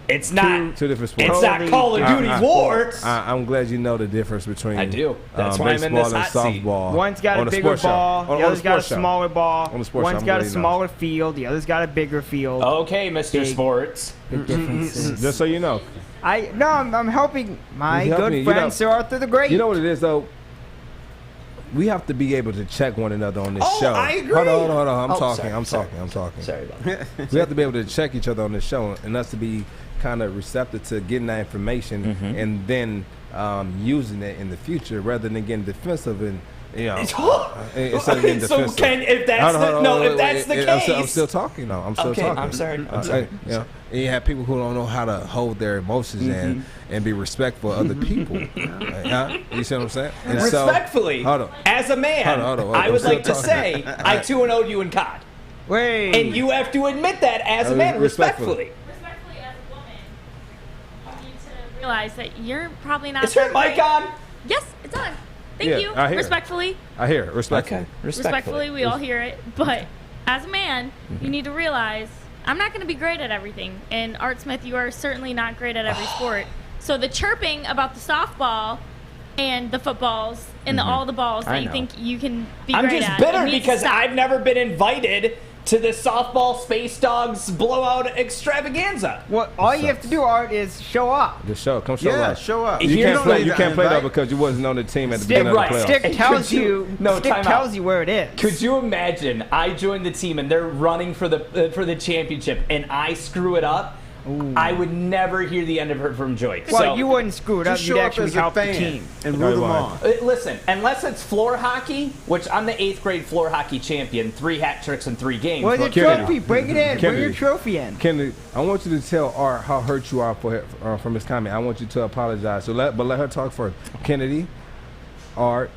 It's not. Two different sports. It's not Call of Duty War. I'm glad you know the difference between. I do. That's why I'm in baseball this and hot seat. softball. One's got a bigger ball. The other's got a smaller ball. One's got a smaller field. The other's got a bigger field. Okay, Mr. Sports. Big differences. Just so you know. I'm helping my good friend Sir Arthur the Great. You know what it is, though? We have to be able to check one another on this show. I agree. Hold on. I'm talking. Sorry about that. We have to be able to check each other on this show, and us to be kind of receptive to getting that information and then using it in the future rather than getting defensive and instead of getting defensive. So if that's the case, I'm still talking though. I'm still talking. I'm sorry. And you have people who don't know how to hold their emotions and be respectful of other people. You see what I'm saying? And respectfully, as a man, I would like to say I 2-0'd you in COD. Wait. And you have to admit that as a man, respectfully. Respectfully, as a woman, you need to realize that you're probably not. Is your mic on? Yes, it's on. Thank you. I hear respectfully. I hear it. Respectfully. Okay. Respectfully, we all hear it. But as a man, you need to realize I'm not going to be great at everything. And Art Smith, you are certainly not great at every sport. So the chirping about the softball and the footballs and all the balls that you think you can be great at. I'm just bitter because I've never been invited to the softball Space Dogs blowout extravaganza. Well, all you have to do, Art, is show up. Just show up. Come show up. Yeah, show up. You can't play though because you wasn't on the team at the beginning of the playoffs. Stick tells you where it is. Could you imagine? I joined the team and they're running for the championship, and I screw it up. Ooh. I would never hear the end of it from Joique. Well, you wouldn't screw it up. You'd actually help the team and root them on. Listen, unless it's floor hockey, which I'm the 8th grade floor hockey champion, 3 hat tricks in 3 games. Well, the trophy, bring it in. Bring your trophy in. Kennedy, I want you to tell Art how hurt you are from his comment. I want you to apologize. But let her talk first. Kennedy, Art,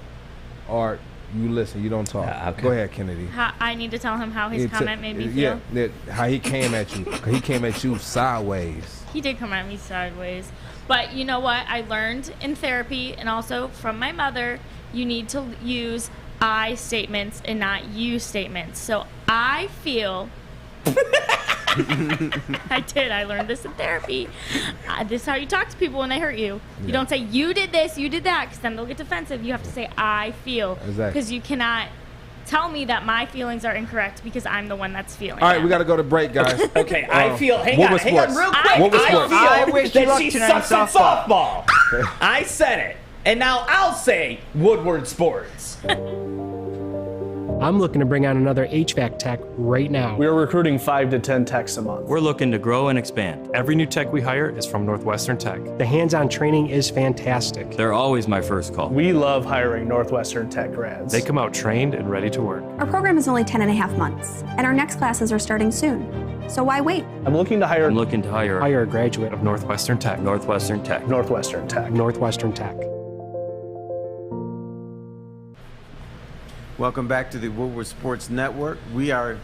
you listen. You don't talk. Okay. Go ahead, Kennedy. I need to tell him how his comment made me feel. Yeah, how he came at you. He came at you sideways. He did come at me sideways. But you know what? I learned in therapy and also from my mother, you need to use I statements and not you statements. So I feel. I did. I learned this in therapy. This is how you talk to people when they hurt you. You don't say, you did this, you did that, because then they'll get defensive. You have to say, I feel. Exactly. Because you cannot tell me that my feelings are incorrect because I'm the one that's feeling All right, them. we got to go to break, guys. Okay, I feel. Hang on real quick. I feel wish you that luck she tonight in sucks at softball. I said it, and now I'll say Woodward Sports. I'm looking to bring on another HVAC tech right now. We are recruiting 5 to 10 techs a month. We're looking to grow and expand. Every new tech we hire is from Northwestern Tech. The hands-on training is fantastic. They're always my first call. We love hiring Northwestern Tech grads. They come out trained and ready to work. Our program is only 10.5 months, and our next classes are starting soon. So why wait? I'm looking to hire Hire a graduate of Northwestern Tech. Northwestern Tech. Northwestern Tech. Northwestern Tech. Welcome back to the Woodward Sports Network. We are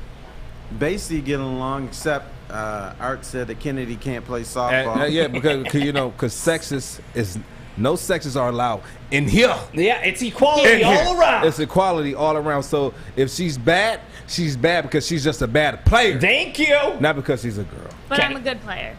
basically getting along, except Art said that Kennedy can't play softball. Yeah, because sexist is no sexes are allowed in here. Yeah, it's equality all around. It's equality all around. So if she's bad because she's just a bad player. Thank you. Not because she's a girl. But I'm a good player.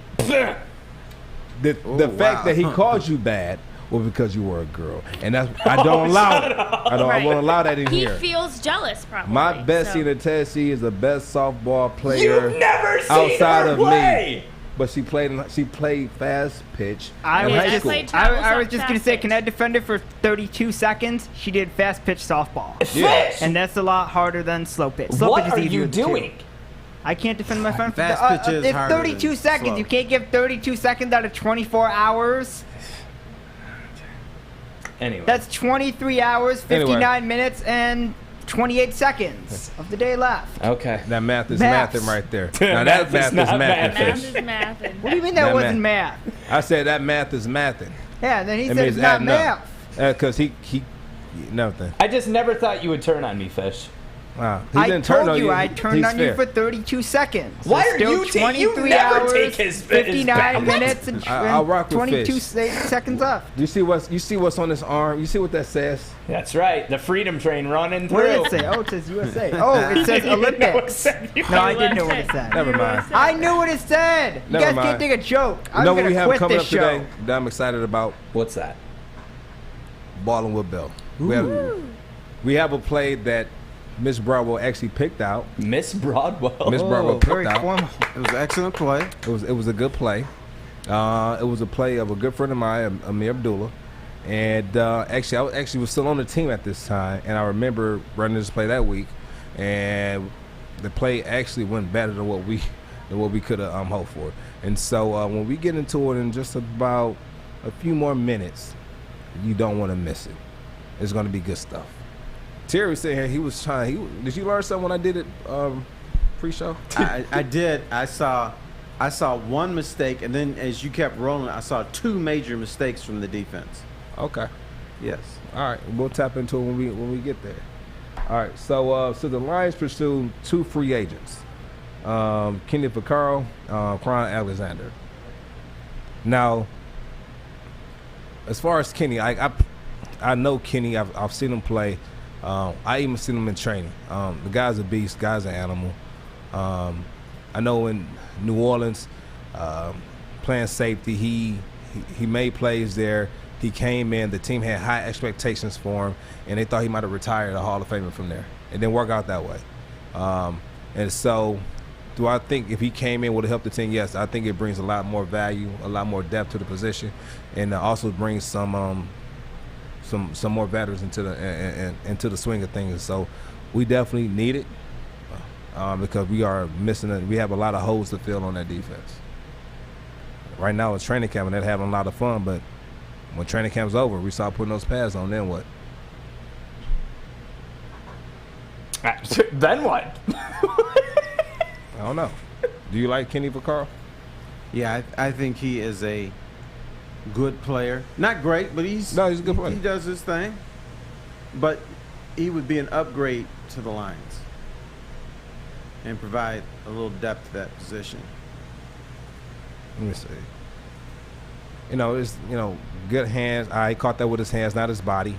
The fact that he called you bad was because you were a girl, and that's I don't allow it. I won't allow that in here. He feels jealous, probably. My bestie in the Tennessee is the best softball player You've never seen outside her of play. me. But she played fast pitch. I in high was school. just going to say, can I defend it for 32 seconds? She did fast pitch softball. Fish! And that's a lot harder than slow pitch. Slow What pitch are is easier you too. doing? I can't defend my friend. Fast pitch is it's harder 32 than seconds. slow. You can't give 32 seconds out of 24 hours. Anyway. That's 23 hours, 59 minutes, and 28 seconds of the day left. Okay. That math is Maths. mathing right there. Now that math is mathing. Math is mathing. What do you mean that wasn't math? I said that math is mathing. Yeah, then he That said means it's not adding up. math. Because he nothing. I just never thought you would turn on me, Fish. Wow. He I didn't turn told on you you. I turned He's on you fair. for 32 seconds. Why are Still you taking? You 23 never hours, take his 59 back. minutes, and I'll rock with 22 Fish. seconds left. Do you see what's on this arm? You see what that says? That's right. The freedom train running through. What did it say? Oh, it says USA. Oh, it says Olympics. No, I didn't know what it said. Never mind. I knew what it said. You Never guys mind. can't take a joke. You I'm know what gonna we have quit coming this up show. today that I'm excited about? What's that? Ballin with Bell. We have a play that Miss Broadwell actually picked out. Miss Broadwell. Miss Broadwell very picked out. formal. It was an excellent play. It was a good play. It was a play of a good friend of mine, Amir Abdullah, and actually I was still on the team at this time, and I remember running this play that week, and the play actually went better than what we could have hoped for. And so when we get into it in just about a few more minutes, you don't want to miss it. It's going to be good stuff. Terry was saying he was trying. Did you learn something when I did it pre-show? I did. I saw one mistake, and then as you kept rolling, I saw two major mistakes from the defense. Okay. Yes. All right. We'll tap into it when we get there. All right. So the Lions pursue two free agents, Kenny Vaccaro, Kron Alexander. Now, as far as Kenny, I know Kenny. I've seen him play. I even seen him in training. The guy's a beast. Guy's an animal. I know in New Orleans, playing safety, he made plays there. He came in. The team had high expectations for him, and they thought he might have retired a Hall of Famer from there. It didn't work out that way. And so, do I think if he came in would have helped the team? Yes, I think it brings a lot more value, a lot more depth to the position, and also brings some more veterans into the swing of things. So we definitely need it because we are missing it. We have a lot of holes to fill on that defense. Right now it's training camp and they're having a lot of fun, but when training camp's over, we start putting those pads on, then what? Then what? I don't know. Do you like Kenny Vaccaro? Yeah, I think he is a good player. Not great, but he's a good player. He does his thing. But he would be an upgrade to the Lions and provide a little depth to that position. Let me see. It's good hands. He caught that with his hands, not his body.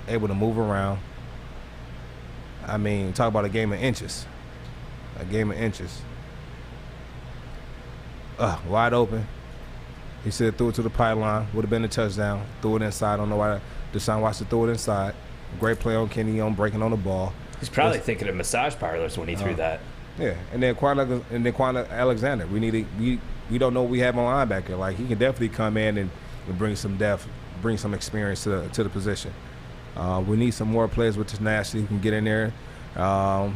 Able to move around. I mean, talk about a game of inches. A game of inches. Wide open. He said threw it to the pylon. Would have been a touchdown. Threw it inside. I don't know why Deshaun Watson threw it inside. Great play on Kenny on breaking on the ball. He's probably thinking of massage parlors when he threw that. Yeah, and then Quan Alexander. We don't know what we have on linebacker. Like, he can definitely come in and bring some depth, bring some experience to the position. We need some more players with tenacity who can get in there and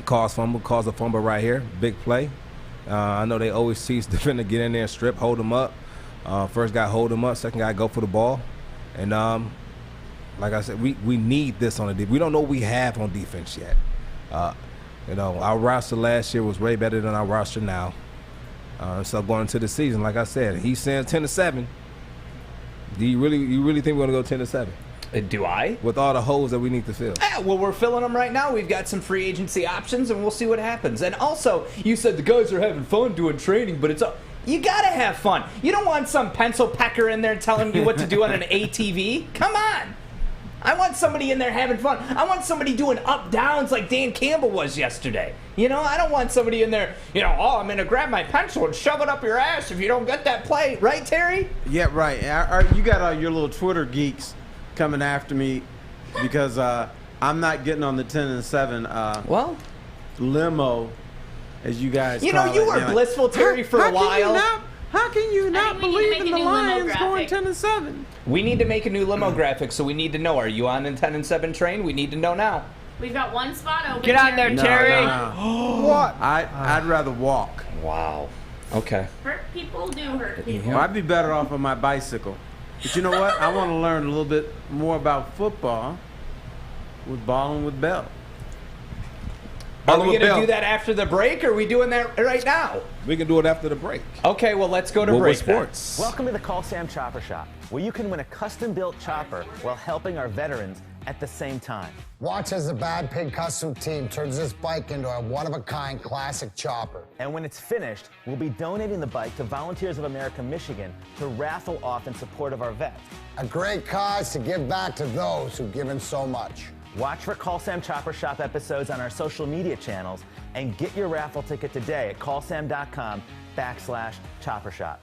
cause a fumble right here. Big play. I know they always see defender get in there and strip, hold them up. First guy hold them up, second guy go for the ball. And like I said, we need this on the defense. We don't know what we have on defense yet. Our roster last year was way better than our roster now. So going into the season, like I said, he's saying 10-7. Do you really think we're gonna go 10-7? Do I? With all the holes that we need to fill. Yeah, well, we're filling them right now. We've got some free agency options, and we'll see what happens. And also, you said the guys are having fun doing training, but you gotta have fun. You don't want some pencil pecker in there telling you what to do on an ATV. Come on. I want somebody in there having fun. I want somebody doing up downs like Dan Campbell was yesterday. I don't want somebody in there, I'm going to grab my pencil and shove it up your ass if you don't get that play. Right, Terry? Yeah, right. You got all your little Twitter geeks coming after me because I'm not getting on the 10-7 limo, as you guys call it. You were blissful, Terry, for a while. How can you not believe in the Lions going 10-7? We need to make a new limo graphic, so we need to know. Are you on the 10-7 train? We need to know now. We've got one spot open. Get on there, Terry. No. What? I'd rather walk. Wow. Okay. Hurt people do hurt people. Well, I'd be better off on my bicycle. But you know what? I want to learn a little bit more about football with Ballin with Bell. Are we going to do that after the break, or are we doing that right now? We can do it after the break. Okay, well, let's go to break. Sports. Welcome to the Call Sam Chopper Shop, where you can win a custom-built chopper while helping our veterans at the same time. Watch as the Bad Pig Custom team turns this bike into a one-of-a-kind classic chopper. And when it's finished, we'll be donating the bike to Volunteers of America, Michigan to raffle off in support of our vets. A great cause to give back to those who've given so much. Watch for Call Sam Chopper Shop episodes on our social media channels and get your raffle ticket today at callsam.com/chopper shop.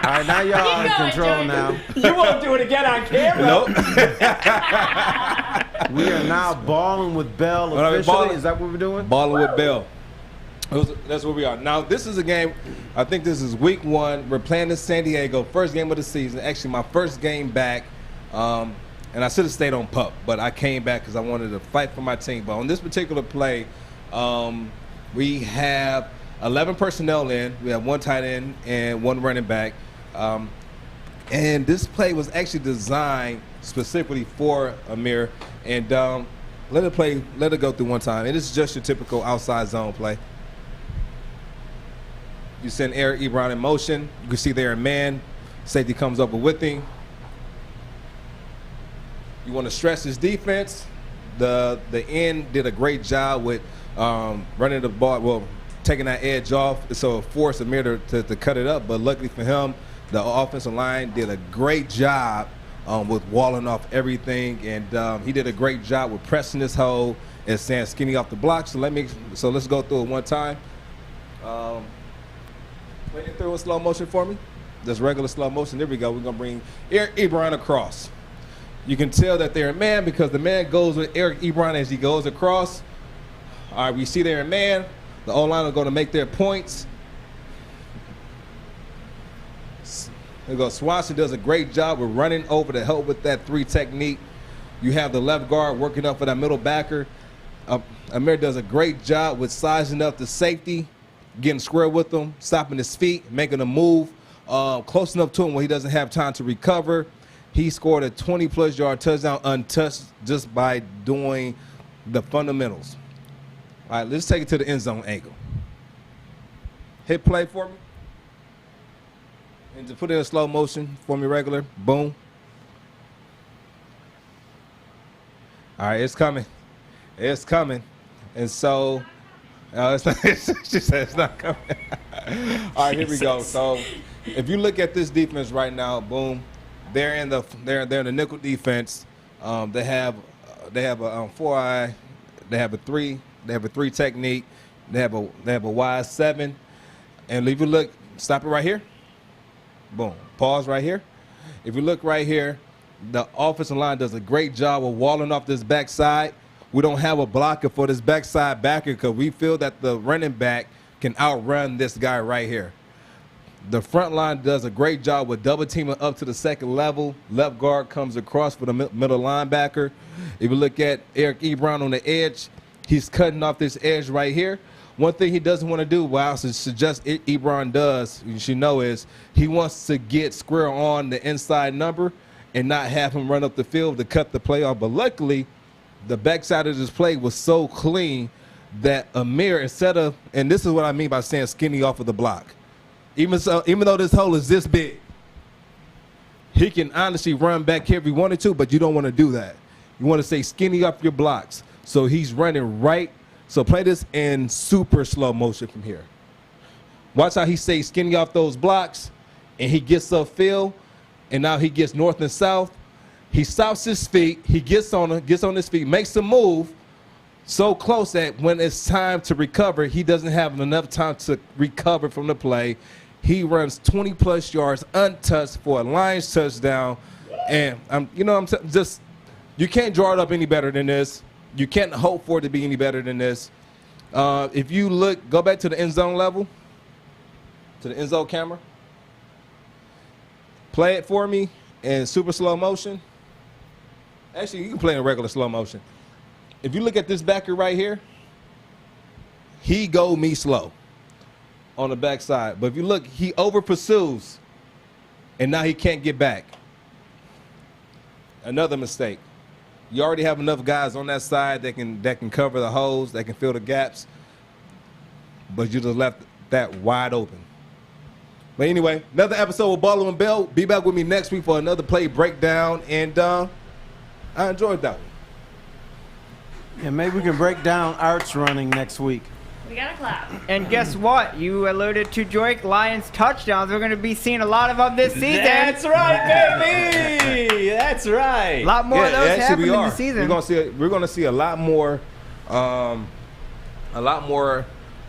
All right, now y'all are in control now. You won't do it again on camera. Nope. We are now balling with Bell officially. Is that what we're doing? Balling with Bell. That's where we are. Now, this is a game, I think this is week 1. We're playing in San Diego, first game of the season. Actually, my first game back. And I should have stayed on pup, but I came back because I wanted to fight for my team. But on this particular play, we have 11 personnel in. We have 1 tight end and 1 running back. And this play was actually designed specifically for Amir. And let it go through one time. And this is just your typical outside zone play. You send Eric Ebron in motion. You can see there a man. Safety comes over with him. You want to stress his defense. The end did a great job with running the ball, taking that edge off, so it forced Amir to cut it up. But luckily for him, the offensive line did a great job with walling off everything, and he did a great job with pressing this hole and saying skinny off the block. So let's go through it one time. Play it through in slow motion for me. Just regular slow motion. There we go. We're gonna bring Eric Ebron across. You can tell that they're a man because the man goes with Eric Ebron as he goes across. All right, we see they're a man. The O-line are going to make their points. There goes Swanson does a great job with running over to help with that 3 technique. You have the left guard working up for that middle backer. Amir does a great job with sizing up the safety, getting square with him, stopping his feet, making a move close enough to him where he doesn't have time to recover. He scored a 20-plus yard touchdown untouched just by doing the fundamentals. All right, let's take it to the end zone angle. Hit play for me. And to put it in slow motion for me regular. Boom. All right, it's coming. It's coming. And so, it's not, she said it's not coming. All right, here we go. So if you look at this defense right now, boom. They're in the nickel defense. They have They have a 4-eye. They have a 3. They have a 3 technique. They have a wide 7. And if you look, stop it right here. Boom. Pause right here. If you look right here, the offensive line does a great job of walling off this backside. We don't have a blocker for this backside backer because we feel that the running back can outrun this guy right here. The front line does a great job with double teaming up to the second level. Left guard comes across for the middle linebacker. If you look at Eric Ebron on the edge, he's cutting off this edge right here. One thing he doesn't want to do, what I suggest Ebron does, you should know, is he wants to get square on the inside number and not have him run up the field to cut the play off. But luckily, the backside of this play was so clean that Amir, instead of, and this is what I mean by saying skinny off of the block, even though this hole is this big, he can honestly run back here if he wanted to, but you don't want to do that. You want to stay skinny off your blocks. So he's running right. So play this in super slow motion from here. Watch how he stays skinny off those blocks, and he gets upfield, and now he gets north and south. He stops his feet. He gets on his feet, makes a move so close that when it's time to recover, he doesn't have enough time to recover from the play. He runs 20-plus yards untouched for a Lions touchdown. And you can't draw it up any better than this. You can't hope for it to be any better than this. If you look, go back to the end zone level, to the end zone camera. Play it for me in super slow motion. Actually, you can play in regular slow motion. If you look at this backer right here, he go me slow on the backside. But if you look, he over pursues, and now he can't get back. Another mistake. You already have enough guys on that side that can cover the holes, that can fill the gaps, but you just left that wide open. But anyway, another episode with Ballin and Bell. Be back with me next week for another play breakdown, and I enjoyed that one. Yeah, maybe we can break down Art's running next week. We got to clap. And guess what? You alluded to Joique Lions touchdowns. We're going to be seeing a lot of them this season. That's right, baby. That's right. A lot more of those happening in the season. We're going to see a lot more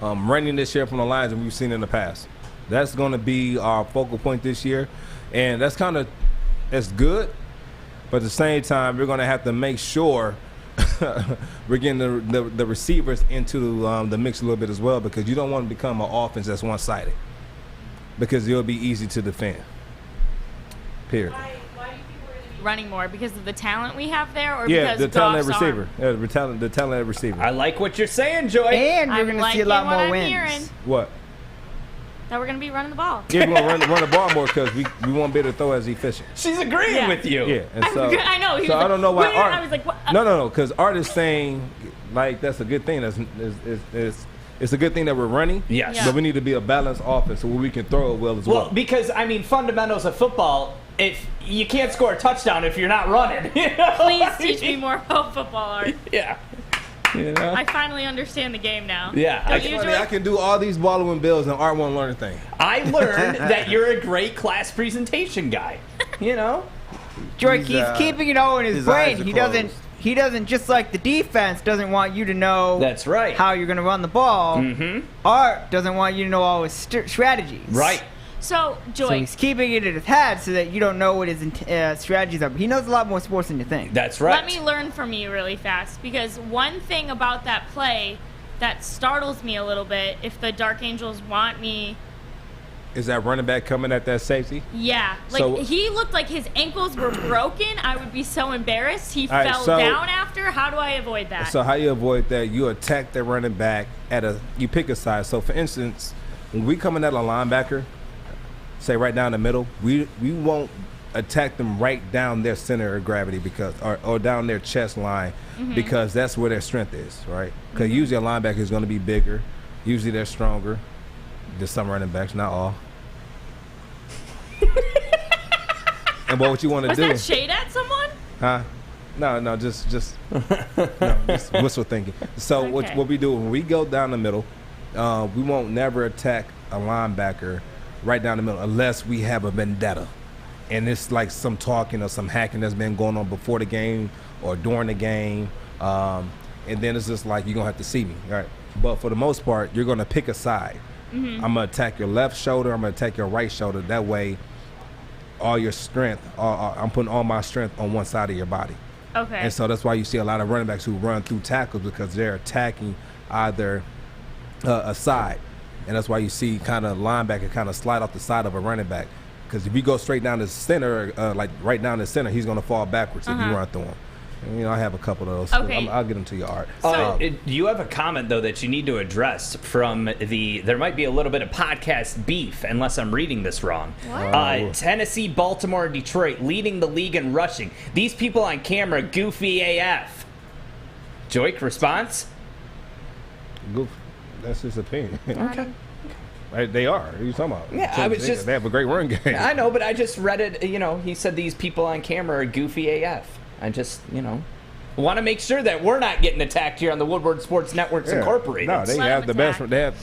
running this year from the Lions than we've seen in the past. That's going to be our focal point this year, and that's good. But at the same time, we're going to have to make sure we're getting the receivers into the mix a little bit as well, because you don't want to become an offense that's one-sided, because it'll be easy to defend. Period. Why do you think we're going to be running more? Because of the talent we have there, or because the talented receiver. Yeah, the talented receiver. I like what you're saying, Joy. And you're going to see a lot more wins. Hearing. What? That we're going to be running the ball. Yeah, we're going to run the ball more because we won't be able to throw as efficient. She's agreeing with you. Yeah, and so I know. He so was I don't know why Art. I was like, what? No, because Art is saying like that's a good thing. It's a good thing that we're running. Yes. Yeah. But we need to be a balanced offense so we can throw it well as well. Well, because fundamentals of football. If you can't score a touchdown if you're not running. You know? Please teach me more about football, Art. Yeah. You know? I finally understand the game now. Yeah. I can do all these Ballin bills and Art won't learn a thing. I learned that you're a great class presentation guy. You know? Joique, he's keeping it all in his brain. He doesn't just like the defense doesn't want you to know that's right how you're going to run the ball. Mm-hmm. Art doesn't want you to know all his strategies. Right. So, Joique. So he's keeping it in his head so that you don't know what his strategies are. But he knows a lot more sports than you think. That's right. Let me learn from you really fast, because one thing about that play that startles me a little bit, if the Dark Angels want me... Is that running back coming at that safety? Yeah. He looked like his ankles were broken. I would be so embarrassed. He fell down after. How do I avoid that? So how you avoid that? You attack the running back you pick a side. So, for instance, when we coming at a linebacker... say right down the middle, we won't attack them right down their center of gravity or down their chest line, because that's where their strength is, right? Because usually a linebacker is going to be bigger. Usually they're stronger. There's some running backs, not all. And what you want to do? Was that shade at someone? Huh? No, just wishful thinking. So Okay. what we do when we go down the middle, we won't never attack a linebacker right down the middle unless we have a vendetta. and it's like some talking or some hacking that's been going on before the game or during the game, and then it's just like, you're going to have to see me, right? But for the most part, you're going to pick a side. Mm-hmm. I'm going to attack your left shoulder. I'm going to attack your right shoulder. That way, all your strength, I'm putting all my strength on one side of your body. Okay. And so that's why you see a lot of running backs who run through tackles, because they're attacking either a side. And that's why you see kind of linebacker kind of slide off the side of a running back. Because if you go straight down the center, like right down the center, he's going to fall backwards if you run through him. And, you know, I have a couple of those. Okay. I'll get them to you, Art. You have a comment, though, that you need to address from there might be a little bit of podcast beef, unless I'm reading this wrong. What? Tennessee, Baltimore, and Detroit leading the league in rushing. These people on camera, goofy AF. Joique, response? Goof. That's his opinion. Okay. Right, they are. What are you talking about? Yeah, I was just... They have a great run game. I know, but I just read it, you know, he said these people on camera are goofy AF. I just, you know, want to make sure that we're not getting attacked here on the Woodward Sports Networks Incorporated. No, they have the best. They have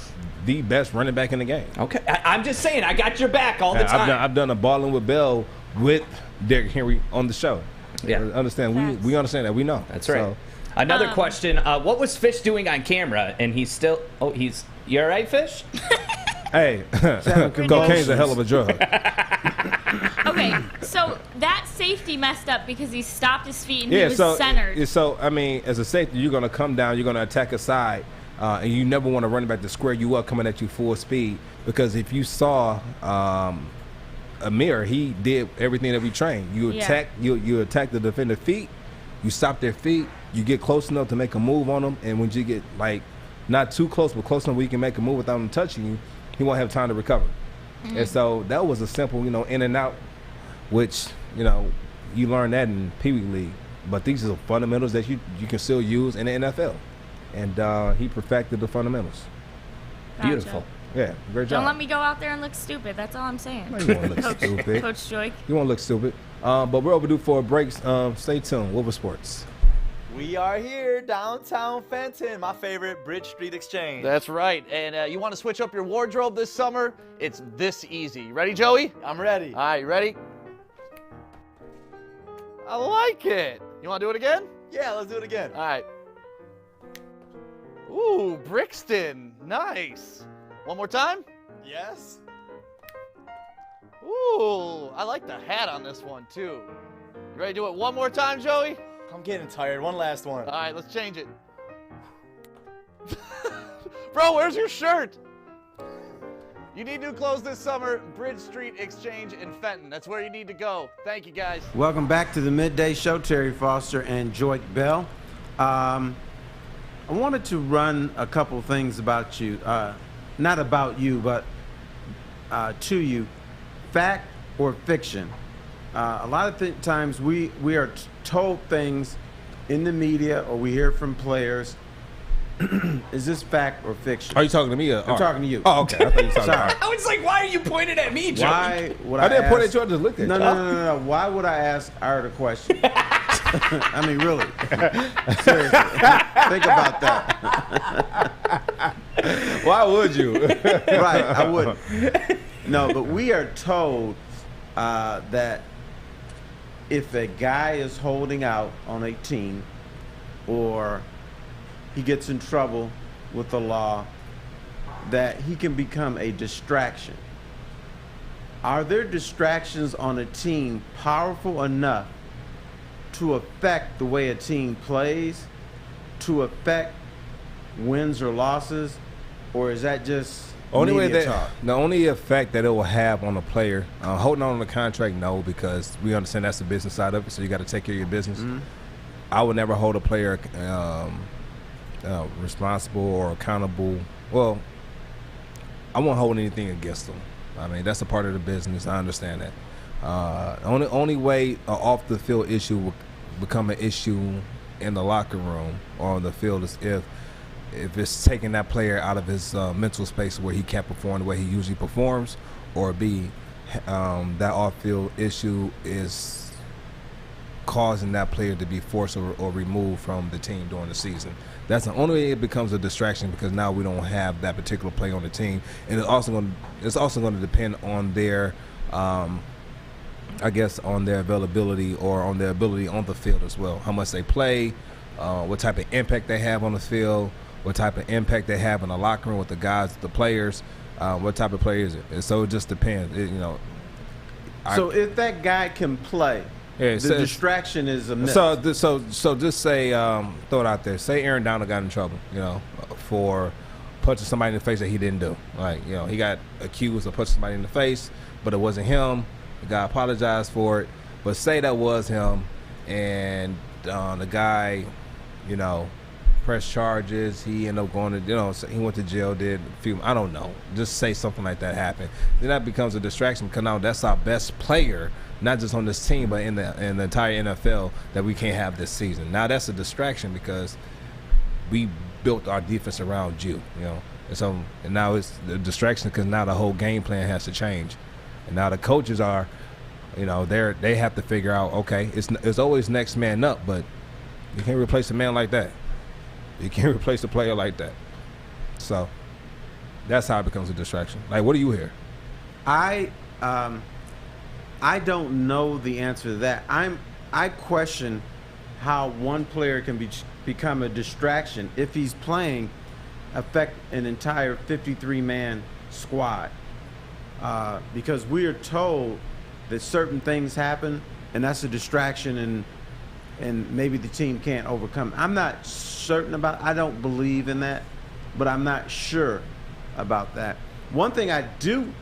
the best running back in the game. Okay, I'm just saying, I got your back all the time. I've done a Ballin with Bell with Derrick Henry on the show. Yeah, understand. We understand that. We know. That's right. So, another question: what was Fish doing on camera? And he's still. Oh, he's. You all right, Fish? Hey, cocaine's a hell of a drug. Okay, so that safety messed up because he stopped his feet and he was centered. So, I mean, as a safety, you're going to come down, you're going to attack a side, and you never want to run back to square you up coming at you full speed, because if you saw Amir, he did everything that we trained. You attack, you attack the defender's feet, you stop their feet, you get close enough to make a move on them, and when you get, like, not too close, but close enough where you can make a move without him touching you, he won't have time to recover. Mm-hmm. And so that was a simple, you know, in and out, which, you know, you learn that in Pee Wee League. But these are fundamentals that you can still use in the NFL. And he perfected the fundamentals. Gotcha. Beautiful. Yeah, great job. Don't let me go out there and look stupid. That's all I'm saying. No, you won't look stupid. Coach Joique. You won't look stupid. But we're overdue for a break. Stay tuned. Woodward Sports. We are here, downtown Fenton, my favorite Bridge Street Exchange. That's right. And you want to switch up your wardrobe this summer? It's this easy. You ready, Joey? I'm ready. All right, you ready? I like it. You want to do it again? Yeah, let's do it again. All right. Ooh, Brixton. Nice. One more time? Yes. Ooh, I like the hat on this one, too. You ready to do it one more time, Joey? I'm getting tired. One last one. All right, let's change it. Bro, where's your shirt? You need new clothes this summer. Bridge Street Exchange in Fenton. That's where you need to go. Thank you, guys. Welcome back to the Midday Show. Terry Foster and Joique Bell. I wanted to run a couple things about you. Not about you, but to you. Fact or fiction? A lot of times we are told things in the media, or we hear from players. Is this fact or fiction? Are you talking to me? I'm talking to you. Oh, okay. I thought you were talking I was like, why are you pointing at me, Joey? Why would I didn't ask, point at you. I just looked at you. No. Why would I ask Art a question? I mean, really. Seriously. Think about that. Why would you? Right, I wouldn't. No, but we are told that if a guy is holding out on a team, or he gets in trouble with the law, that he can become a distraction. Are there distractions on a team powerful enough to affect the way a team plays, to affect wins or losses, or is that just the only effect that it will have on a player holding on to the contract? No, because we understand that's the business side of it, so you got to take care of your business. Mm-hmm. I would never hold a player responsible or accountable. Well, I won't hold anything against them. I mean, that's a part of the business. I understand that. Only way an off the field issue will become an issue in the locker room or on the field is if it's taking that player out of his mental space where he can't perform the way he usually performs, or B, that off-field issue is causing that player to be forced or removed from the team during the season. That's the only way it becomes a distraction, because now we don't have that particular player on the team, and it's also going to depend on their I guess, on their availability or on their ability on the field as well. How much they play, what type of impact they have on the field, what type of impact they have in the locker room with the guys, the players, what type of player is it? And so it just depends. So if that guy can play, the distraction is a myth. So just say, throw it out there. Say Aaron Donald got in trouble, for punching somebody in the face that he didn't do. Like, he got accused of punching somebody in the face, but it wasn't him. The guy apologized for it. But say that was him, and the guy, pressed charges. He ended up going to, he went to jail, did a few, I don't know. Just say something like that happened. Then that becomes a distraction because now that's our best player, not just on this team, but in the entire NFL that we can't have this season. Now that's a distraction because we built our defense around you, and now it's the distraction because now the whole game plan has to change, and now the coaches are, they have to figure out, okay, it's always next man up, but you can't replace a man like that. You can't replace a player like that. So that's how it becomes a distraction. Like, what do you hear? I don't know the answer to that. I question how one player can become a distraction if he's playing, affect an entire 53-man squad. Because we are told that certain things happen, and that's a distraction, and maybe the team can't overcome. I'm not certain about it. I don't believe in that, but I'm not sure about that. One thing I do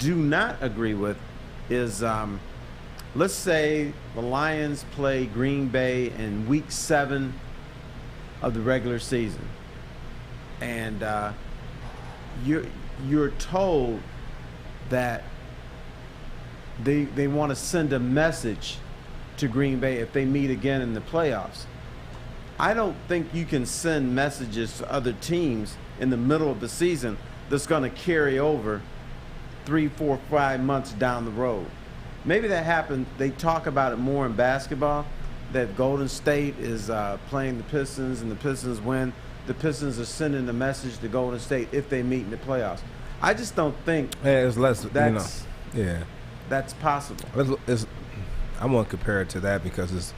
not agree with is, let's say the Lions play Green Bay in week 7 of the regular season, and you're told that they want to send a message to Green Bay if they meet again in the playoffs. I don't think you can send messages to other teams in the middle of the season that's going to carry over 3, 4, 5 months down the road. Maybe that happened. They talk about it more in basketball, that Golden State is playing the Pistons and the Pistons win. The Pistons are sending a message to Golden State if they meet in the playoffs. I just don't think it's less, that's possible. I won't compare it to that because it's,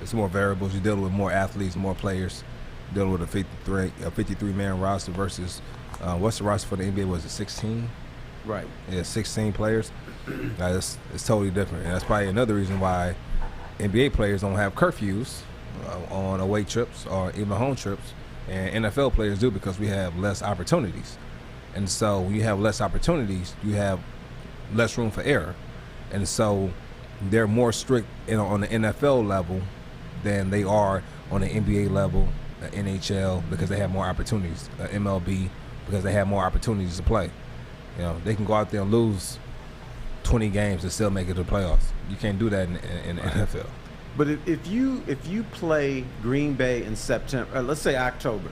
it's more variables. You're dealing with more athletes, more players, dealing with a 53-man roster versus what's the roster for the NBA? Was it 16? Right. Yeah, 16 players. It's totally different, and that's probably another reason why NBA players don't have curfews on away trips or even home trips, and NFL players do because we have less opportunities. And so when you have less opportunities, you have less room for error, and so they're more strict on the NFL level than they are on the NBA level, the NHL, because they have more opportunities, MLB because they have more opportunities to play. They can go out there and lose 20 games and still make it to the playoffs. You can't do that in the NFL. But if you play Green Bay in September, let's say October,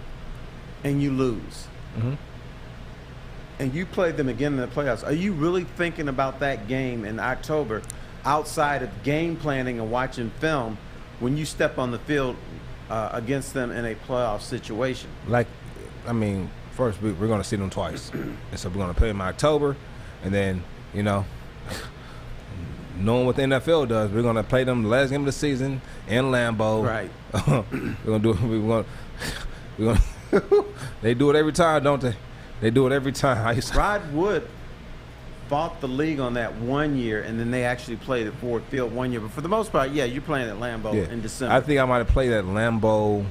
and you lose, and you play them again in the playoffs, are you really thinking about that game in October outside of game planning and watching film when you step on the field against them in a playoff situation? First, we're going to see them twice. And so we're going to play them in October, and then, knowing what the NFL does, we're going to play them the last game of the season in Lambeau. Right. We're going to they do it every time, don't they? They do it every time. Rod Wood fought the league on that 1 year, and then they actually played at Ford Field 1 year. But for the most part, you're playing at Lambeau in December. I think I might have played at Lambeau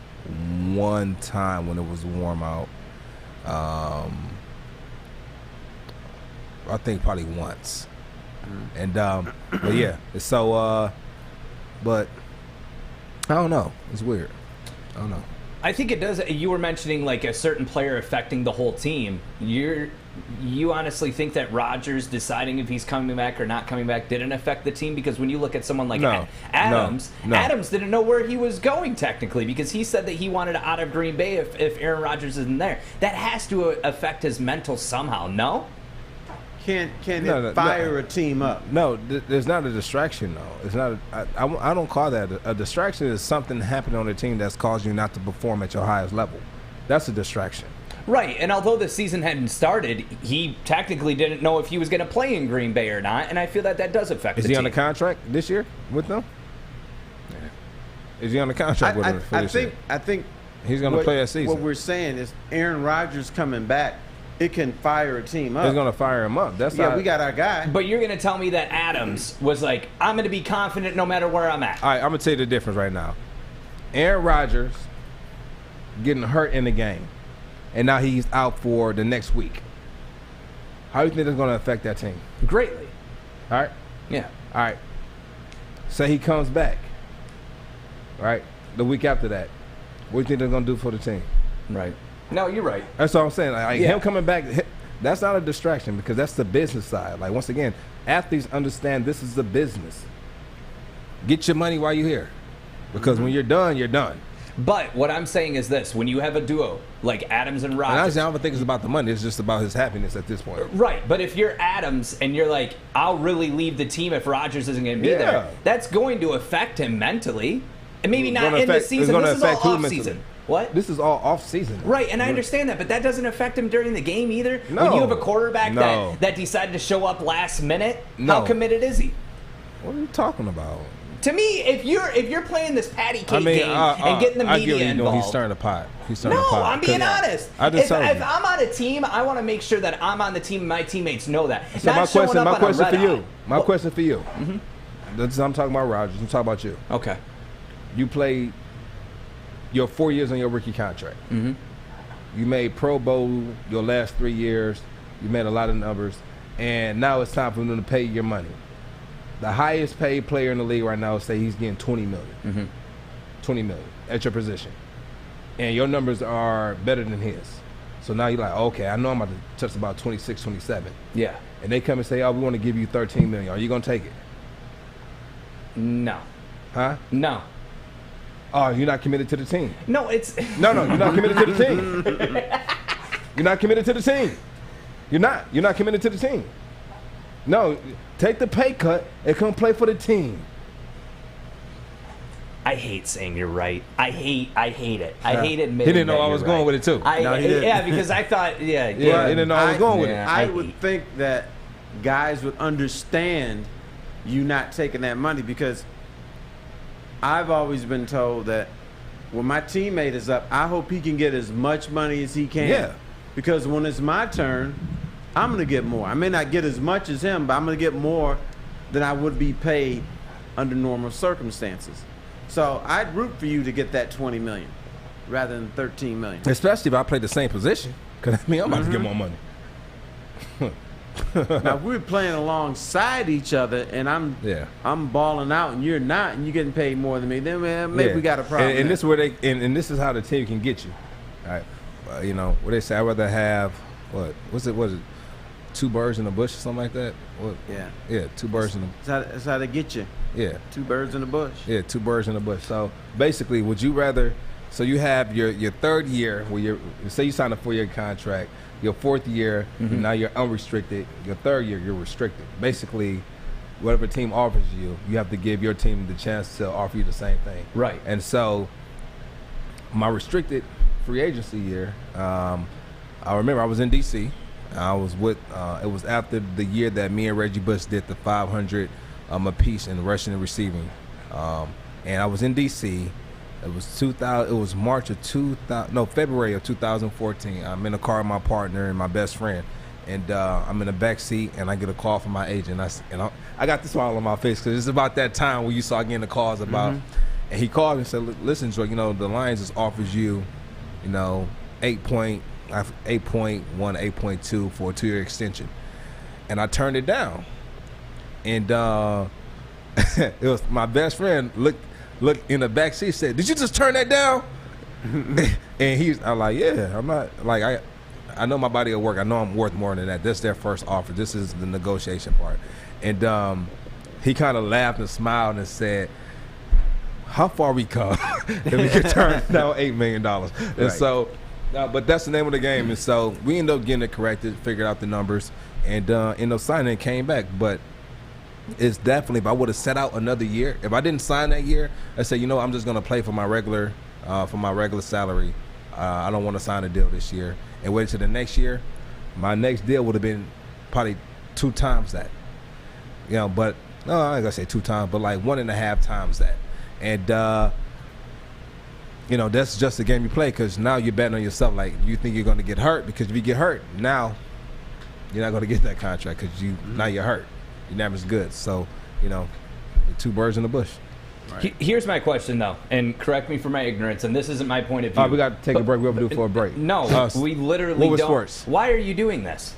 one time when it was warm out. I think probably once. And but yeah, so but I don't know. It's weird. I don't know. I think it does. You were mentioning like a certain player affecting the whole team. You honestly think that Rodgers deciding if he's coming back or not coming back didn't affect the team? Because when you look at someone like Adams, Adams didn't know where he was going technically because he said that he wanted out of Green Bay if Aaron Rodgers isn't there. That has to affect his mental somehow, no? Can it fire a team up? No, there's not a distraction, though. It's not. I don't call that a distraction. Is something happening on the team that's causing you not to perform at your highest level. That's a distraction. Right, and although the season hadn't started, he technically didn't know if he was going to play in Green Bay or not, and I feel that does affect the team. Is he on a contract this year with them? Is he on the contract with them for this year? I think he's going to play a season. What we're saying is Aaron Rodgers coming back, it can fire a team up. He's going to fire him up. That's we got our guy. But you're going to tell me that Adams was like, I'm going to be confident no matter where I'm at. All right, I'm going to tell you the difference right now. Aaron Rodgers getting hurt in the game, and now he's out for the next week. How do you think that's going to affect that team? Greatly. All right? Yeah. All right. Say he comes back, right, the week after that. What do you think they're going to do for the team? Right. No, you're right. That's what I'm saying. Like, him coming back, that's not a distraction because that's the business side. Like, once again, athletes understand this is the business. Get your money while you're here because when you're done, you're done. But what I'm saying is this: when you have a duo like Adams and Rodgers, I don't think it's about the money. It's just about his happiness at this point. Right. But if you're Adams and you're like, I'll really leave the team if Rodgers isn't going to be there, that's going to affect him mentally. And maybe not in the season. This is all off season. What? This is all off season. Right, and I understand that, but that doesn't affect him during the game either. No. When you have a quarterback that decided to show up last minute, how committed is he? What are you talking about? To me, if you're playing this patty cake game and getting the media involved, he's starting a pot. He's starting a pot. No, I'm being honest. If I'm on a team, I want to make sure that I'm on the team and my teammates know that. So my question for you. My question for you. Mm-hmm. I'm talking about Rodgers. I'm talking about you. Okay. You played your 4 years on your rookie contract. Mm-hmm. You made Pro Bowl your last 3 years. You made a lot of numbers. And now it's time for them to pay your money. The highest paid player in the league right now, say he's getting $20 million. Mm-hmm. $20 million at your position. And your numbers are better than his. So now you're like, okay, I know I'm about to touch about 26, 27. Yeah. And they come and say, oh, we want to give you $13 million. Are you going to take it? No. Huh? No. Oh, you're not committed to the team. No, it's... No, you're not committed to the team. You're not committed to the team. You're not. You're not committed to the team. No, take the pay cut and come play for the team. I hate saying you're right. I hate it. I hate admitting He didn't know I was going with it too. No, he didn't. Yeah, because I thought, he didn't know I was going with it. I would think that guys would understand you not taking that money because I've always been told that when my teammate is up, I hope he can get as much money as he can. Yeah. Because when it's my turn, I'm going to get more. I may not get as much as him, but I'm going to get more than I would be paid under normal circumstances. So I'd root for you to get that $20 million rather than $13 million. Especially if I play the same position. Because I mean, I'm about to get more money. Now, if we're playing alongside each other and I'm balling out and you're not and you're getting paid more than me, then maybe we got a problem. And this is where and this is how the team can get you. All right. You know, what they say, I'd rather have, what is it? 2 birds in a bush or something like that? What? Yeah, 2 birds in a bush. That's how they get you. Yeah. 2 birds in a bush. Yeah, 2 birds in a bush. So basically, would you rather, so you have your third year where say you sign a 4-year contract, your 4th year, now you're unrestricted, your 3rd year, you're restricted. Basically, whatever team offers you, you have to give your team the chance to offer you the same thing. Right. And so my restricted free agency year, I remember I was in D.C., I was with, it was after the year that me and Reggie Bush did the 500 apiece in rushing and receiving. And I was in D.C. It was February of 2014. I'm in a car with my partner and my best friend. And I'm in the back seat and I get a call from my agent. I got this smile on my face because it's about that time where you start getting the calls about. And he called and said, listen, Joique, the Lions just offers you, 8.1, 8.2 for a 2-year extension. And I turned it down. And it was my best friend looked in the back seat, said, did you just turn that down? And I'm like, yeah, I'm not, like, I know my body will work. I know I'm worth more than that. This is their first offer. This is the negotiation part. And he kind of laughed and smiled and said, how far we come if we could turn down $8 million. And so, but that's the name of the game. And so we ended up getting it corrected, figured out the numbers, and ended up signing and came back. But it's definitely, if I would have set out another year, if I didn't sign that year, I said, I'm just going to play for my regular salary. I don't want to sign a deal this year and wait till the next year. My next deal would have been probably 2 times that. You know, but no, I ain't gonna say 2 times, but like 1.5 times that. And you know, that's just the game you play, because now you're betting on yourself. Like, you think you're going to get hurt, because if you get hurt, now you're not going to get that contract, because now you're hurt. You're not as good. So, you know, 2 birds in the bush. Right. Here's my question, though, and correct me for my ignorance, and this isn't my point of view. We got to take a break. We'll do it for a break. No, we literally what was don't. Sports? Why are you doing this?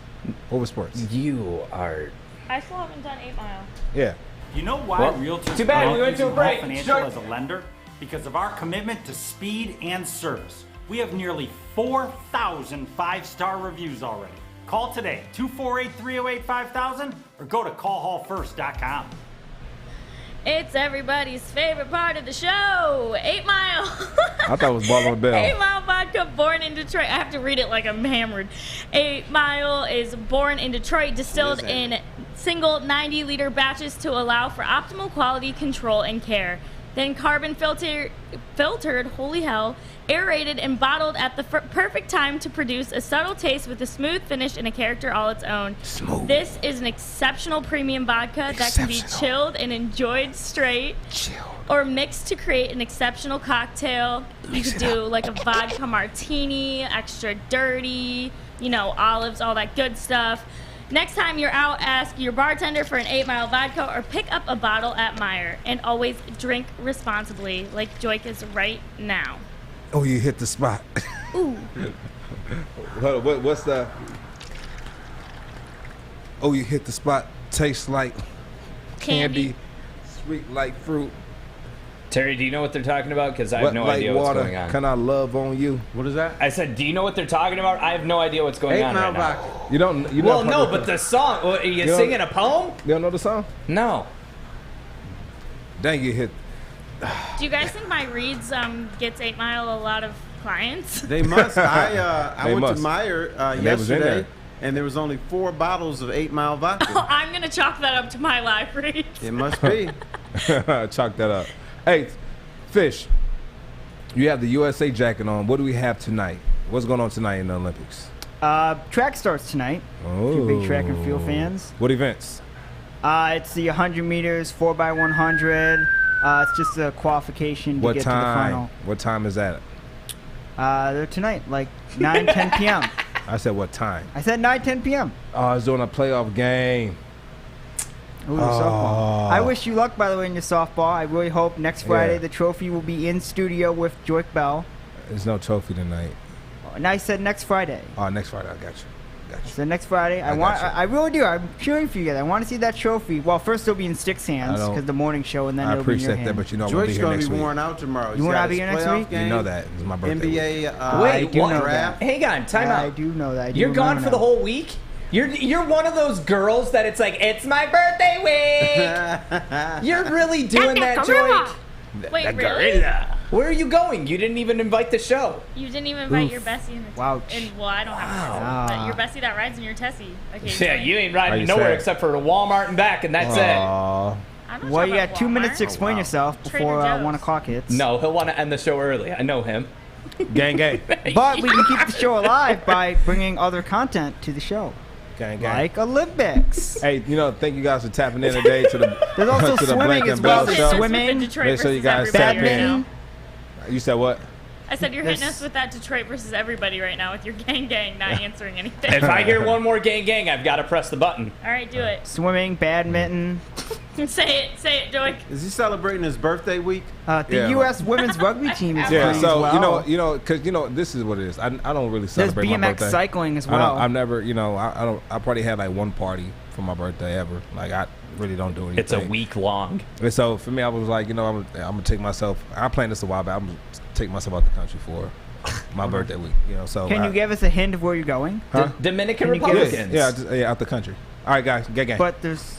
What was sports? You are. I still haven't done 8 Mile. Yeah. You know why realtors too bad love we went to a using break. Hall Financial as a lender? Because of our commitment to speed and service. We have nearly 4,000 5-star reviews already. Call today, 248-308-5000, or go to callhallfirst.com. It's everybody's favorite part of the show, 8 Mile. I thought it was Ballin with Bell. 8 Mile Vodka, born in Detroit. I have to read it like I'm hammered. 8 Mile is born in Detroit, distilled in single 90-liter batches to allow for optimal quality control and care. Then carbon filtered, holy hell, aerated and bottled at the perfect time to produce a subtle taste with a smooth finish and a character all its own. Smooth. This is an exceptional premium vodka that can be chilled and enjoyed straight, or mixed to create an exceptional cocktail. You could do like a vodka martini, extra dirty, you know, olives, all that good stuff. Next time you're out, ask your bartender for an 8 Mile vodka or pick up a bottle at Meijer. And always drink responsibly, like Joique is right now. Oh, you hit the spot. Ooh. What's the... Oh, you hit the spot. Tastes like candy. Sweet like fruit. Terry, do you know what they're talking about? Because I have no idea what's going on. Can I love on you? What is that? I said, do you know what they're talking about? I have no idea what's going on right now. You don't. Well, no, but the song. Are you singing a poem? You don't know the song? No. Dang, you hit. Do you guys think my reads gets 8 Mile a lot of clients? They must. I went must. to Meijer yesterday, and there was only 4 bottles of 8 Mile vodka. Oh, I'm gonna chalk that up to my live reads. It must be. Chalk that up. Hey, Fish, you have the USA jacket on. What do we have tonight? What's going on tonight in the Olympics? Track starts tonight. Oh. If you're big track and field fans. What events? It's the 100 meters, 4x100. It's just a qualification to get to the final. What time is that? They're tonight, like 9, 10 p.m. I said what time? I said 9, 10 p.m. Oh, it's doing a playoff game. Ooh, softball. I wish you luck, by the way, in your softball. I really hope next Friday the trophy will be in studio with Joique Bell. There's no trophy tonight. And I said next Friday. Oh, next Friday. I got you. So next Friday, I really do. I'm cheering for you guys. I want to see that trophy. Well, first it'll be in Stick's hands because the morning show, and then it'll be in your hand. I appreciate that, but you know, Joique's going to be worn out tomorrow. You want to be here next week? You know that. It's my birthday. NBA. Wait, I do know that. Hang on, time out. I do know that. You're gone for the whole week? You're one of those girls that it's like, it's my birthday week. You're really doing that, Joique? Wait, really? Where are you going? You didn't even invite the show. You didn't even invite your bestie in the Wow. And well, I don't have a bestie, but your bestie that rides in your Tessie. Yeah, you ain't riding nowhere except for Walmart and back, and that's it. Well, you got 2 minutes to explain yourself before 1 o'clock hits. No, he'll want to end the show early. I know him. Gang, gang. But we can keep the show alive by bringing other content to the show. Gang, gang. Like Olympics. Hey, thank you guys for tapping in today to the There's also to the swimming Blank as and well. Bell show. Swimming. Make sure you guys tap in. You said what? I said you're hitting us with that Detroit versus everybody right now with your gang gang not answering anything. If I hear one more gang gang, I've got to press the button. All right, do it. Swimming, badminton. Say it, Joique. Is he celebrating his birthday week? The U.S. women's rugby team is playing as well. because this is what it is. I don't really celebrate my birthday. There's BMX cycling as well. I've never, I probably had like one party for my birthday ever. Like I really don't do anything. It's a week long. And so for me, I was like, I'm gonna take myself. I planned this a while back. I'm gonna take myself out the country for my birthday week. So can you give us a hint of where you're going? Huh? Dominican Republic. Yeah, out the country. All right, guys, gang. But there's.